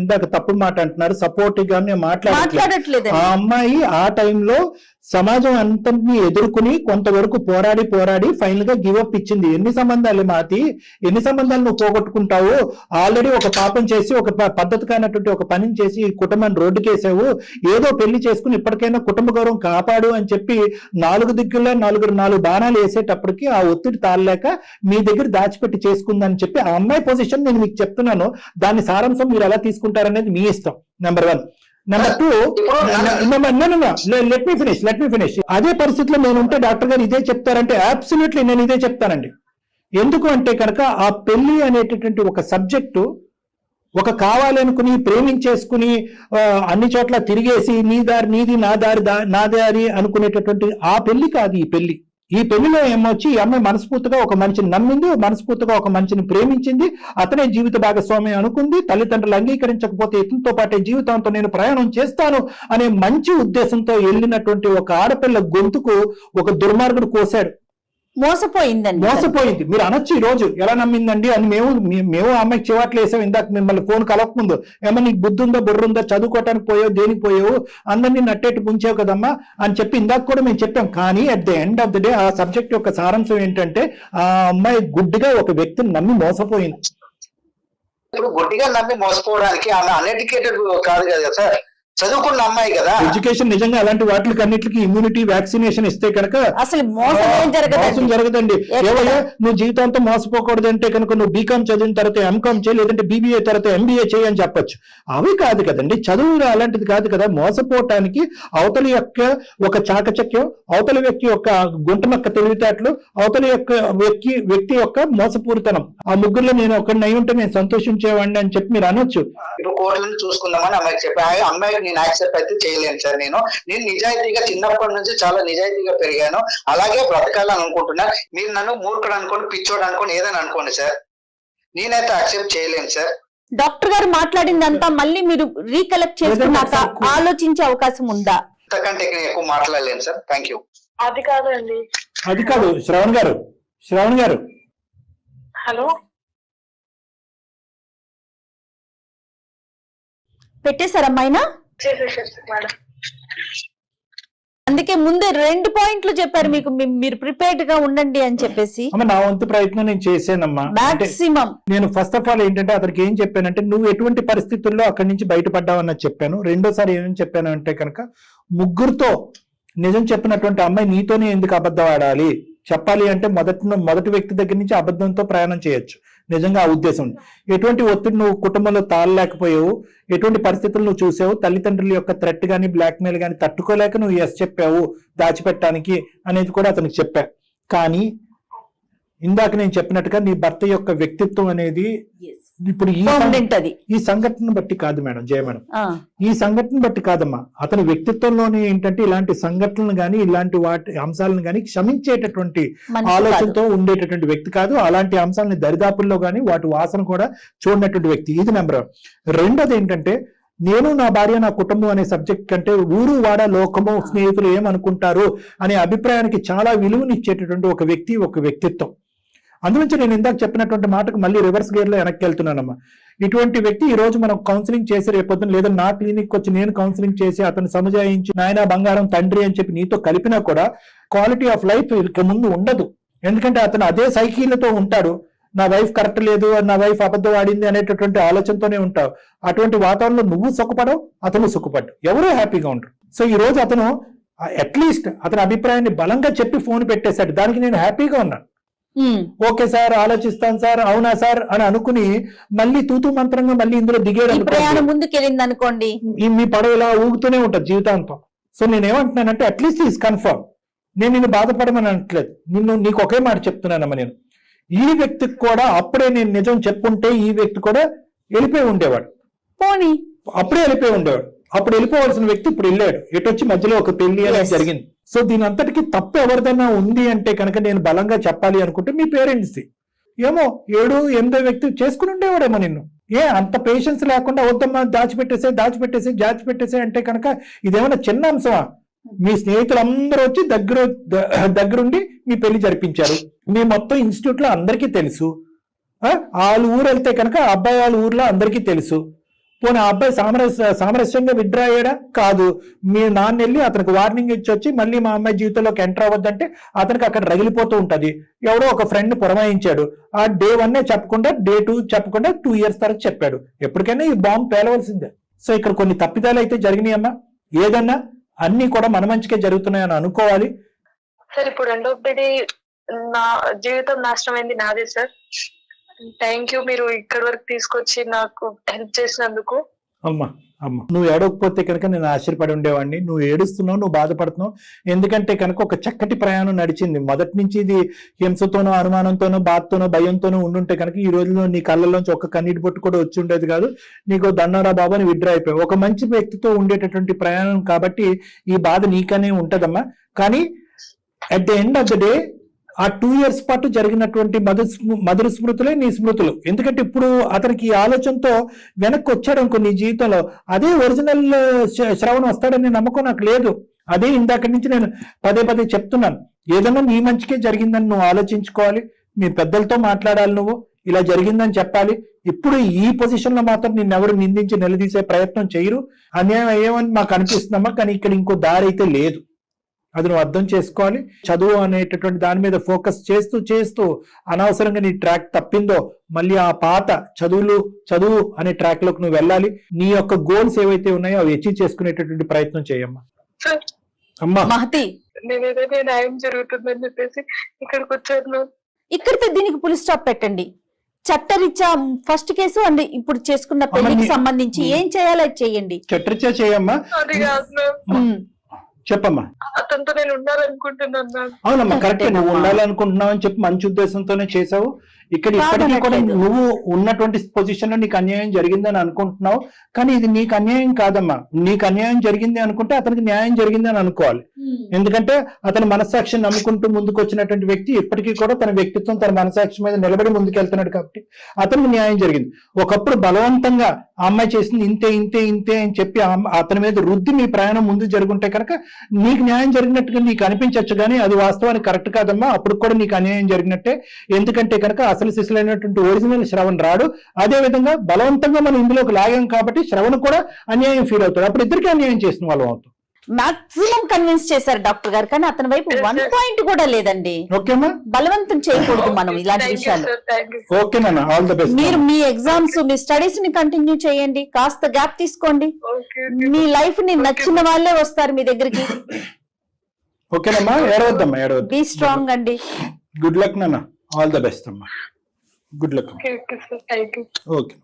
ఇందాక తప్పు మాట అంటున్నారు, సపోర్టివ్ గా మాట్లాడట్లేదు. ఆ అమ్మాయి ఆ టైంలో సమాజం అంతటిని ఎదుర్కొని కొంతవరకు పోరాడి ఫైనల్ గా గివప్ ఇచ్చింది. ఎన్ని సంబంధాలు మాతి, ఎన్ని సంబంధాలు నువ్వు పోగొట్టుకుంటావు? ఆల్రెడీ ఒక పాపం చేసి ఒక పద్ధతి కానటువంటి ఒక పనిని చేసి కుటుంబాన్ని రోడ్డుకేసావు. ఏదో పెళ్లి చేసుకుని ఇప్పటికైనా కుటుంబ గౌరవం కాపాడు అని చెప్పి 4 దిక్కుల్లో 4 బాణాలు వేసేటప్పటికి ఆ ఒత్తిడి తాళలేక మీ దగ్గర దాచిపెట్టి చేసుకుందని చెప్పి ఆ అమ్మాయి పొజిషన్ నేను మీకు చెప్తున్నాను. దాని సారాంశం మీరు ఎలా తీసుకుంటారనేది మీ ఇష్టం. Number 1. Number 2, let me finish. అదే పరిస్థితిలో నేను ఉంటే డాక్టర్ గారు ఇదే చెప్తారంటే అబ్సల్యూట్లీ నేను ఇదే చెప్తానండి. ఎందుకు అంటే కనుక ఆ పెళ్లి అనేటటువంటి ఒక సబ్జెక్టు ఒక కావాలనుకుని ప్రేమించేసుకుని అన్ని చోట్ల తిరిగేసి నీ దారి నీది నా దారి అనుకునేటటువంటి ఆ పెళ్లి కాదు ఈ పెళ్లిలో ఏమొచ్చి ఈ అమ్మాయి మనస్ఫూర్తిగా ఒక మనిషిని నమ్మింది, మనస్ఫూర్తిగా ఒక మనిషిని ప్రేమించింది, అతనే జీవిత భాగస్వామి అనుకుంది. తల్లిదండ్రులు అంగీకరించకపోతే ఇతనితో పాటే జీవితాంతో నేను ప్రయాణం చేస్తాను అనే మంచి ఉద్దేశంతో వెళ్ళినటువంటి ఒక ఆడపిల్ల గొంతుకు ఒక దుర్మార్గుడు కోసాడు. మోసపోయింది. మీరు అనొచ్చు ఈ రోజు ఎలా నమ్మిందండి అని మేము అమ్మాయికి చివాట్లు వేసాం ఇందాక మిమ్మల్ని ఫోన్ కలవకముందు. ఏమన్నా నీకు బుద్ధి ఉందా బుర్రుందా, చదువుకోవటానికి పోయావు, దేనికి పోయావు, అందరినీ నట్టేట్టు ముంచావు కదమ్మా అని చెప్పి ఇందాక కూడా మేము చెప్పాం. కానీ at the end of the day ఆ సబ్జెక్ట్ యొక్క సారాంశం ఏంటంటే ఆ అమ్మాయి గుడ్డిగా ఒక వ్యక్తిని నమ్మి మోసపోయింది. ఇప్పుడు గుడ్డిగా నమ్మి మోసపోవడానికి ఆమె అన్ఎడ్యుకేటెడ్ కాదు కదా సార్, చదువుకున్న అమ్మాయి కదా. ఎడ్యుకేషన్ నిజంగా అలాంటి వాటికి అన్నిటికీ ఇమ్యూనిటీ వ్యాక్సినేషన్ ఇస్తే కనుక అసలు మోసం జరగదండి. ఏవయ్యా నువ్వు జీవితాంతం మోసపోకూడదు అంటే కనుక నువ్వు బీకామ్ చదివిన తర్వాత ఎంకామ్ చేయి, లేదంటే బీబీఏ తర్వాత ఎంబీఏ చేయి అని చెప్పొచ్చు. అవి కాదు కదండి, చదువు అలాంటిది కాదు కదా. మోసపోవటానికి అవతలి యొక్క ఒక చాకచక్యం, అవతలి వ్యక్తి యొక్క గుంటనొక్క తెలివితేటలు, అవతలి యొక్క వ్యక్తి యొక్క మోసపూరితనం, ఆ ముగ్గురులో నేను ఒకరిని అయి ఉంటే నేను సంతోషించేవాడిని అని చెప్పి మీరు అనొచ్చు. ఇప్పుడు కోర్టులను చూసుకుందామని అమ్మాయికి చెప్పి అమ్మాయికి నేను యాక్సెప్ట్ అయితే చేయలేను సార్. నేను నిజాయితీగా చిన్నప్పటి నుంచి చాలా నిజాయితీగా పెరిగాను, అలాగే బ్రతకాలని అనుకుంటున్నా. మీరు నన్ను మూర్ఖుడు అనుకోండి, పిచ్చోడు అనుకోండి, ఏదైనా అనుకోండి సార్, నేనైతే యాక్సెప్ట్ చేయలేను సార్. డాక్టర్ గారు మాట్లాడిందంతా మళ్ళీ మీరు రీకలెక్ట్ చేసుకున్నాక ఆలోచించే అవకాశం ఉందా? ఇంతకంటే ఎక్కువ మాట్లాడలేను సార్. Thank you. అది కాదండి, అది కాదు శ్రవణ్ గారు హలో పెట్టేశారమ్మాయినా? మేడం అందుకే ముందే 2 పాయింట్లు చెప్పారు మీకు, మీరు ప్రిపేర్డ్ గా ఉండండి అని చెప్పేసి. నా వంతు ప్రయత్నం నేను చేశానమ్మా. మాక్సిమం నేను ఫస్ట్ ఆఫ్ ఆల్ ఏంటంటే అతనికి ఏం చెప్పానంటే నువ్వు ఎటువంటి పరిస్థితుల్లో అక్కడి నుంచి బయటపడ్డావు అన్నది చెప్పాను. రెండోసారి ఏమని చెప్పాను అంటే కనుక ముగ్గురుతో నిజం చెప్పినటువంటి అమ్మాయి నీతోనే ఎందుకు అబద్ధం ఆడాలి, చెప్పాలి అంటే మొదటి వ్యక్తి దగ్గర నుంచి అబద్ధంతో ప్రయాణం చేయొచ్చు. నిజంగా ఆ ఉద్దేశం. ఎటువంటి ఒత్తిడి నువ్వు కుటుంబంలో తాళలేకపోయావు, ఎటువంటి పరిస్థితులు నువ్వు చూసావు, తల్లిదండ్రుల యొక్క థ్రెట్ గానీ బ్లాక్మెయిల్ గానీ తట్టుకోలేక నువ్వు ఎస్ చెప్పావు దాచిపెట్టడానికి అనేది కూడా అతనికి చెప్పా. కానీ ఇందాక నేను చెప్పినట్టుగా నీ భర్త యొక్క వ్యక్తిత్వం అనేది ఇప్పుడు ఈ సంఘటన బట్టి కాదు మేడం, జయ మేడం, ఈ సంఘటన బట్టి కాదమ్మా. అతని వ్యక్తిత్వంలోనే ఏంటంటే ఇలాంటి సంఘటనలు గానీ ఇలాంటి వాటి అంశాలను గానీ క్షమించేటటువంటి ఆలోచనతో ఉండేటటువంటి వ్యక్తి కాదు. అలాంటి అంశాలని దరిదాపుల్లో గానీ వాటి వాసన కూడా చూడనటువంటి వ్యక్తి. ఇది నెంబర్ 1. రెండోది ఏంటంటే నేను నా భార్య నా కుటుంబం అనే సబ్జెక్ట్ కంటే ఊరు వాడ లోకము స్నేహితులు ఏమనుకుంటారు అనే అభిప్రాయానికి చాలా విలువనిచ్చేటటువంటి ఒక వ్యక్తి, ఒక వ్యక్తిత్వం. అందులోంచి నేను ఇందాక చెప్పినటువంటి మాటకు మళ్ళీ రివర్స్ గేర్ లో వెనక్కి వెళ్తున్నానమ్మా. ఇటువంటి వ్యక్తి ఈ రోజు మనం కౌన్సిలింగ్ చేసి రేపొద్దున లేదా నా క్లినిక్ వచ్చి నేను కౌన్సిలింగ్ చేసి అతను సమజాయించి నాయన బంగారం తండ్రి అని చెప్పి నీతో కలిపినా కూడా క్వాలిటీ ఆఫ్ లైఫ్ ఇక ముందు ఉండదు. ఎందుకంటే అతను అదే సైకిల్తో ఉంటాడు. నా వైఫ్ కరెక్ట్ లేదు, నా వైఫ్ అబద్ధం ఆడింది అనేటటువంటి ఆలోచనతోనే ఉంటావు. అటువంటి వాతావరణంలో నువ్వు సుఖపడవు, అతను సుఖపడ్డు, ఎవరూ హ్యాపీగా ఉండరు. సో ఈ రోజు అతను అట్లీస్ట్ అతని అభిప్రాయాన్ని బలంగా చెప్పి ఫోన్ పెట్టేశాడు. దానికి నేను హ్యాపీగా ఉన్నాను. ఓకే సార్, ఆలోచిస్తాను సార్, అవునా సార్ అని అనుకుని మళ్ళీ తూతూ మంత్రంగా మళ్ళీ ఇందులో దిగేయడం ముందుకెళ్ళింది అనుకోండి, మీ పడవ ఇలా ఊగుతూనే ఉంటుంది జీవితాంతం. సో నేనేమంటున్నానంటే అట్లీస్ట్ ఈజ్ కన్ఫర్మ్. నేను నిన్ను బాధపడమని అనట్లేదు, నీకు ఒకే మాట చెప్తున్నానమ్మా. నేను ఈ వ్యక్తికి కూడా అప్పుడే నేను నిజం చెప్పుంటే ఈ వ్యక్తి కూడా వెళ్ళిపోయి ఉండేవాడు, అప్పుడే వెళ్ళిపోయి ఉండేవాడు. అప్పుడు వెళ్ళిపోవాల్సిన వ్యక్తి ఇప్పుడు వెళ్ళాడు, ఎటొచ్చి మధ్యలో ఒక పెళ్లి అనేది జరిగింది. సో దీని అంతటికి తప్పు ఎవరిదైనా ఉంది అంటే కనుక నేను బలంగా చెప్పాలి అనుకుంటే మీ పేరెంట్స్ది. ఏమో 7, 8 వ్యక్తి చేసుకుని ఉండేవాడేమో నిన్ను. అంత పేషెన్స్ లేకుండా వద్దమ్మా దాచిపెట్టేసే అంటే కనుక ఇదేమన్నా చిన్న అంశమా? మీ స్నేహితులందరూ వచ్చి దగ్గరుండి మీ పెళ్లి జరిపించారు. మీ మొత్తం ఇన్స్టిట్యూట్ లో అందరికీ తెలుసు. వాళ్ళ ఊరు వెళ్తే కనుక అబ్బాయి వాళ్ళ ఊర్లో అందరికీ తెలుసు. పోనీ ఆ అబ్బాయి సామరస్యంగా విత్డ్రా అయ్యాడా? కాదు. మీ నాన్న వెళ్ళి అతనికి వార్నింగ్ ఇచ్చి వచ్చి మళ్ళీ మా అమ్మాయి జీవితంలోకి ఎంటర్ అవ్వద్దంటే అతనికి అక్కడ రగిలిపోతూ ఉంటది. ఎవడో ఒక ఫ్రెండ్ పురమాయించాడు. ఆ day 1 చెప్పకుండా day 2 చెప్పకుండా 2 years తర్వాత చెప్పాడు. ఎప్పటికైనా ఈ బాంబు పేలవలసిందే. సో ఇక్కడ కొన్ని తప్పిదాలు అయితే జరిగినాయమ్మా. ఏదన్నా అన్ని కూడా మన మంచికే జరుగుతున్నాయని అనుకోవాలి. సార్ ఇప్పుడు ఎండ్ ఆఫ్ ది డే నా జీవితం నాశనం అయింది నాదే సార్. థ్యాంక్ యూ, మీరు ఇక్కడి వరకు తీసుకొచ్చి నాకు హెల్ప్ చేసినందుకు. అమ్మా అమ్మ, నువ్వు ఏడవకపోతే కనుక నేను ఆశ్చర్యపడి ఉండేవాడిని. నువ్వు ఏడుస్తున్నావు, నువ్వు బాధపడుతున్నావు. ఎందుకంటే కనుక ఒక చక్కటి ప్రయాణం నడిచింది. మొదటి నుంచి ఇది హింసతోనో, అనుమానంతోనో, బాధతోనో, భయంతోనో ఉండుంటే కనుక ఈ రోజులో నీ కళ్ళలోంచి ఒక కన్నీటి బొట్టు కూడా వచ్చి ఉండేది కాదు. నీకు దండారా బాబా అని విడ్రా అయిపోయావు. ఒక మంచి వ్యక్తితో ఉండేటటువంటి ప్రయాణం కాబట్టి ఈ బాధ నీకనే ఉంటదమ్మా. కానీ at the end of the day ఆ 2 years పాటు జరిగినటువంటి మధుర స్మృతులే నీ స్మృతులు. ఎందుకంటే ఇప్పుడు అతనికి ఈ ఆలోచనతో వెనక్కి వచ్చాడు అనుకో నీ జీవితంలో, అదే ఒరిజినల్ శ్రవణం వస్తాడనే నమ్మకం నాకు లేదు. అదే ఇందాక నుంచి నేను పదే పదే చెప్తున్నాను. ఏదన్నా నీ మంచికే జరిగిందని నువ్వు ఆలోచించుకోవాలి. మీ పెద్దలతో మాట్లాడాలి, నువ్వు ఇలా జరిగిందని చెప్పాలి. ఇప్పుడు ఈ పొజిషన్ లో మాత్రం నిన్నెవరు నిందించి నిలదీసే ప్రయత్నం చేయరు. అన్యాయం అయ్యేవని మాకు అనిపిస్తుందమ్మా. కానీ ఇక్కడ ఇంకో దారి అయితే లేదు. అది నువ్వు అర్థం చేసుకోవాలి. చదువు అనేటటువంటి దాని మీద ఫోకస్ చేస్తూ చేస్తూ అనవసరంగా నీ ట్రాక్ తప్పిందో మళ్ళీ ఆ పాత చదువు అనే ట్రాక్ లోకి నువ్వు వెళ్ళాలి. నీ యొక్క గోల్స్ ఏవైతే ఉన్నాయో అవి అచీవ్ చేసుకునేటటువంటి ప్రయత్నం చేయమ్మా. అమ్మా మహతి, నేను ఏదైనా న్యాయం జరుగుతుందని చెప్పేసి ఇక్కడికి వచ్చాను. ఇక్కడితో దీనికి పులి స్టాప్ పెట్టండి. చట్టరీత్యా ఫస్ట్ కేసు అండ్ ఇప్పుడు చేసుకున్న పెళ్లికి సంబంధించి ఏం చేయాలో అది చేయండి. చట్టరీత్యా చేయమ్మా. అది కాదు మ్యామ్. చెప్పమ్మా. అతనితో నేను ఉండాలనుకుంటున్నాను మ్యామ్. అవునమ్మా, కరెక్ట్. నువ్వు ఉండాలనుకుంటున్నావు అని చెప్పి మంచి ఉద్దేశంతోనే చేసావు. ఇప్పటికీ కూడా నువ్వు ఉన్నటువంటి పొజిషన్ లో నీకు అన్యాయం జరిగిందని అనుకుంటున్నావు. కానీ ఇది నీకు అన్యాయం కాదమ్మా. నీకు అన్యాయం జరిగింది అనుకుంటే అతనికి న్యాయం జరిగింది అని అనుకోవాలి. ఎందుకంటే అతని మనస్సాక్షిని నమ్ముకుంటూ ముందుకు వచ్చినటువంటి వ్యక్తి ఇప్పటికీ కూడా తన వ్యక్తిత్వం, తన మనస్సాక్షి మీద నిలబడి ముందుకెళ్తున్నాడు కాబట్టి అతనికి న్యాయం జరిగింది. ఒకప్పుడు బలవంతంగా ఆ అమ్మాయి చేసింది ఇంతే ఇంతే ఇంతే అని చెప్పి అతని మీద రుద్ది మీ ప్రయాణం ముందు జరుగుంటే కనుక నీకు న్యాయం జరిగినట్టుగా నీకు అనిపించవచ్చు. కానీ అది వాస్తవానికి కరెక్ట్ కాదమ్మా. అప్పుడు కూడా నీకు అన్యాయం జరిగినట్టే. ఎందుకంటే కనుక అసలు శిశులైనటువంటి ఒరిజినల్ శ్రవణ్ రాడు. అదే విధంగా బలవంతంగా మనం ఇందులోకి లాగాం కాబట్టి శ్రవణ్ కూడా అన్యాయం ఫీల్ అవుతాడు. అప్పుడు ఇద్దరికి అన్యాయం చేసిన వాళ్ళం అవుతాం. మాక్సిమం కన్విన్స్ చేశారు డాక్టర్ గారు, కానీ అతని వైపు 1 point కూడా లేదండి. ఓకేమా, బలవంతం చేయకూడదు మనం ఇలాంటి విషయాలు. ఓకేనా, ఆల్ ద బెస్ట్. మీరు మీ ఎగ్జామ్స్, మీ స్టడీస్ ని కంటిన్యూ చేయండి. కాస్త గ్యాప్ తీసుకోండి. మీ లైఫ్ ని నచ్చిన వాళ్ళే వస్తారు మీ దగ్గరికి. ఓకేనమ్మా, ఏడవద్దమ్మా, ఏడవద్దు. బీ స్ట్రాంగ్ అండి. గుడ్ లక్ నాన్న, ఆల్ ద బెస్ట్ అమ్మా. Good luck. ఓకే,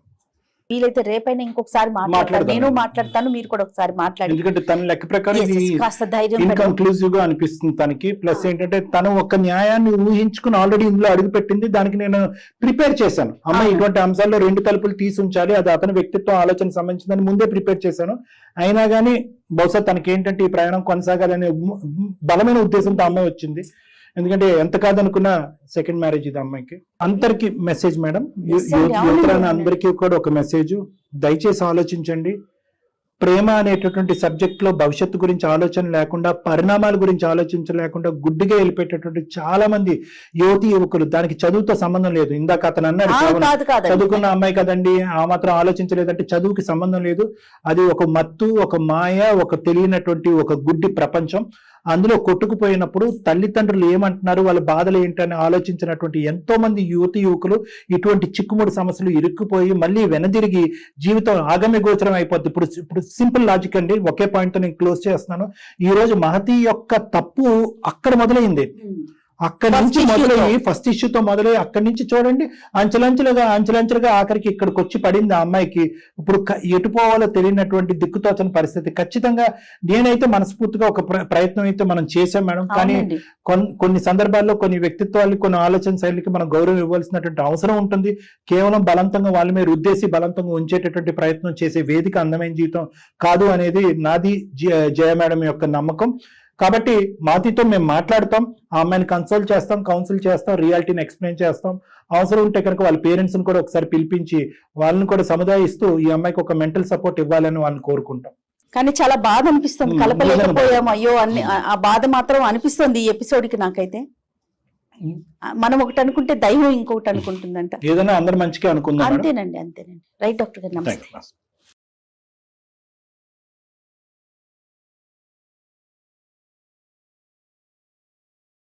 వీలైతే రేపైనా ఇంకొకసారి మాట్లాడతాను. నేను మాట్లాడతాను, మీరు కూడా ఒకసారి మాట్లాడండి. ఎందుకంటే తన లెక్క ప్రకారం కాస్త ధైర్యం ఇన్కన్క్లూజివ్ గా అనిపిస్తుంది తనకి. ప్లస్ ఏంటంటే తను ఒక న్యాయాన్ని ఊహించుకుని ఆల్రెడీ ఇందులో అడుగు పెట్టింది. దానికి నేను ప్రిపేర్ చేశాను. అమ్మ ఇటువంటి అంశాల్లో 2 తలుపులు తీసి ఉంచాలి, అది అతని వ్యక్తిత్వం, ఆలోచన సంబంధించిందని ముందే ప్రిపేర్ చేశాను. అయినా కానీ బహుశా తనకి ఏంటంటే ఈ ప్రయాణం కొనసాగాలనే బలమైన ఉద్దేశంతో అమ్మాయి వచ్చింది. ఎందుకంటే ఎంత కాదనుకున్నా సెకండ్ మ్యారేజ్ ఇది అమ్మాయికి. అందరికి మెసేజ్ మేడం, యువతరాన్ని అందరికీ కూడా ఒక మెసేజ్. దయచేసి ఆలోచించండి. ప్రేమ అనేటటువంటి సబ్జెక్ట్ లో భవిష్యత్తు గురించి ఆలోచన లేకుండా, పరిణామాల గురించి ఆలోచించలేకుండా గుడ్డిగా వెళ్ళిపెట్టేటువంటి చాలా మంది యువతి యువకులు. దానికి చదువుతో సంబంధం లేదు. ఇందాక అతను అన్నాడు చదువుకున్న అమ్మాయి కదండి, ఆ మాత్రం ఆలోచించలేదంటే చదువుకి సంబంధం లేదు. అది ఒక మత్తు, ఒక మాయ, ఒక తెలియనటువంటి ఒక గుడ్డి ప్రపంచం. అందులో కొట్టుకుపోయినప్పుడు తల్లిదండ్రులు ఏమంటున్నారు, వాళ్ళ బాధలు ఏంటని ఆలోచించినటువంటి ఎంతో మంది యువతి యువకులు ఇటువంటి చిక్కుముడి సమస్యలు ఇరుక్కుపోయి మళ్ళీ వెనదిరిగి జీవితం ఆగమ్య గోచరం అయిపోద్ది. ఇప్పుడు సింపుల్ లాజిక్ అండి, ఒకే పాయింట్ తో నేను క్లోజ్ చేస్తున్నాను. ఈ రోజు మహతి యొక్క తప్పు అక్కడ మొదలైంది. అక్కడి నుంచి మొదలయ్యి ఫస్ట్ ఇష్యూతో మొదలయ్యి అక్కడి నుంచి చూడండి అంచెలంచెలుగా ఆఖరికి ఇక్కడికి వచ్చి పడింది ఆ అమ్మాయికి. ఇప్పుడు ఎటు పోవాలో తెలియనటువంటి దిక్కుతోచని పరిస్థితి. ఖచ్చితంగా నేనైతే మనస్ఫూర్తిగా ఒక ప్రయత్నం అయితే మనం చేశాం మేడం. కానీ కొన్ని సందర్భాల్లో కొన్ని వ్యక్తిత్వాలకి, కొన్ని ఆలోచన శైలికి మనం గౌరవం ఇవ్వాల్సినటువంటి అవసరం ఉంటుంది. కేవలం బలవంతంగా వాళ్ళ మీద రుద్దేసి బలవంతంగా ఉంచేటటువంటి ప్రయత్నం చేసే వేదిక అందమైన జీవితం కాదు అనేది నాది, జయ మేడం యొక్క నమ్మకం. కాబట్టి మాతితో మేము మాట్లాడతాం, ఆ అమ్మాయిని కన్సల్ట్ చేస్తాం, కౌన్సిల్ చేస్తాం, రియాలిటీని ఎక్స్ప్లెయిన్ చేస్తాం. అవసరం ఉంటే కనుక వాళ్ళ పేరెంట్స్ ని కూడా ఒకసారి పిలిపించి వాళ్ళని కూడా సముదాయిస్తూ ఈ అమ్మాయికి ఒక మెంటల్ సపోర్ట్ ఇవ్వాలని వాళ్ళని కోరుకుంటాం. కానీ చాలా బాధ అనిపిస్తుంది, కలపలేకపోయాము అయ్యో అన్ని. ఆ బాధ మాత్రం అనిపిస్తుంది ఈ ఎపిసోడ్ కి నాకైతే. మనం ఒకటి అనుకుంటే దైవం ఇంకొకటి అనుకుంటుందంట. ఏదైనా అందరు మంచిగా అనుకుందాం. అంతేనండి. రైట్ డాక్టర్ గారు, నమస్తే.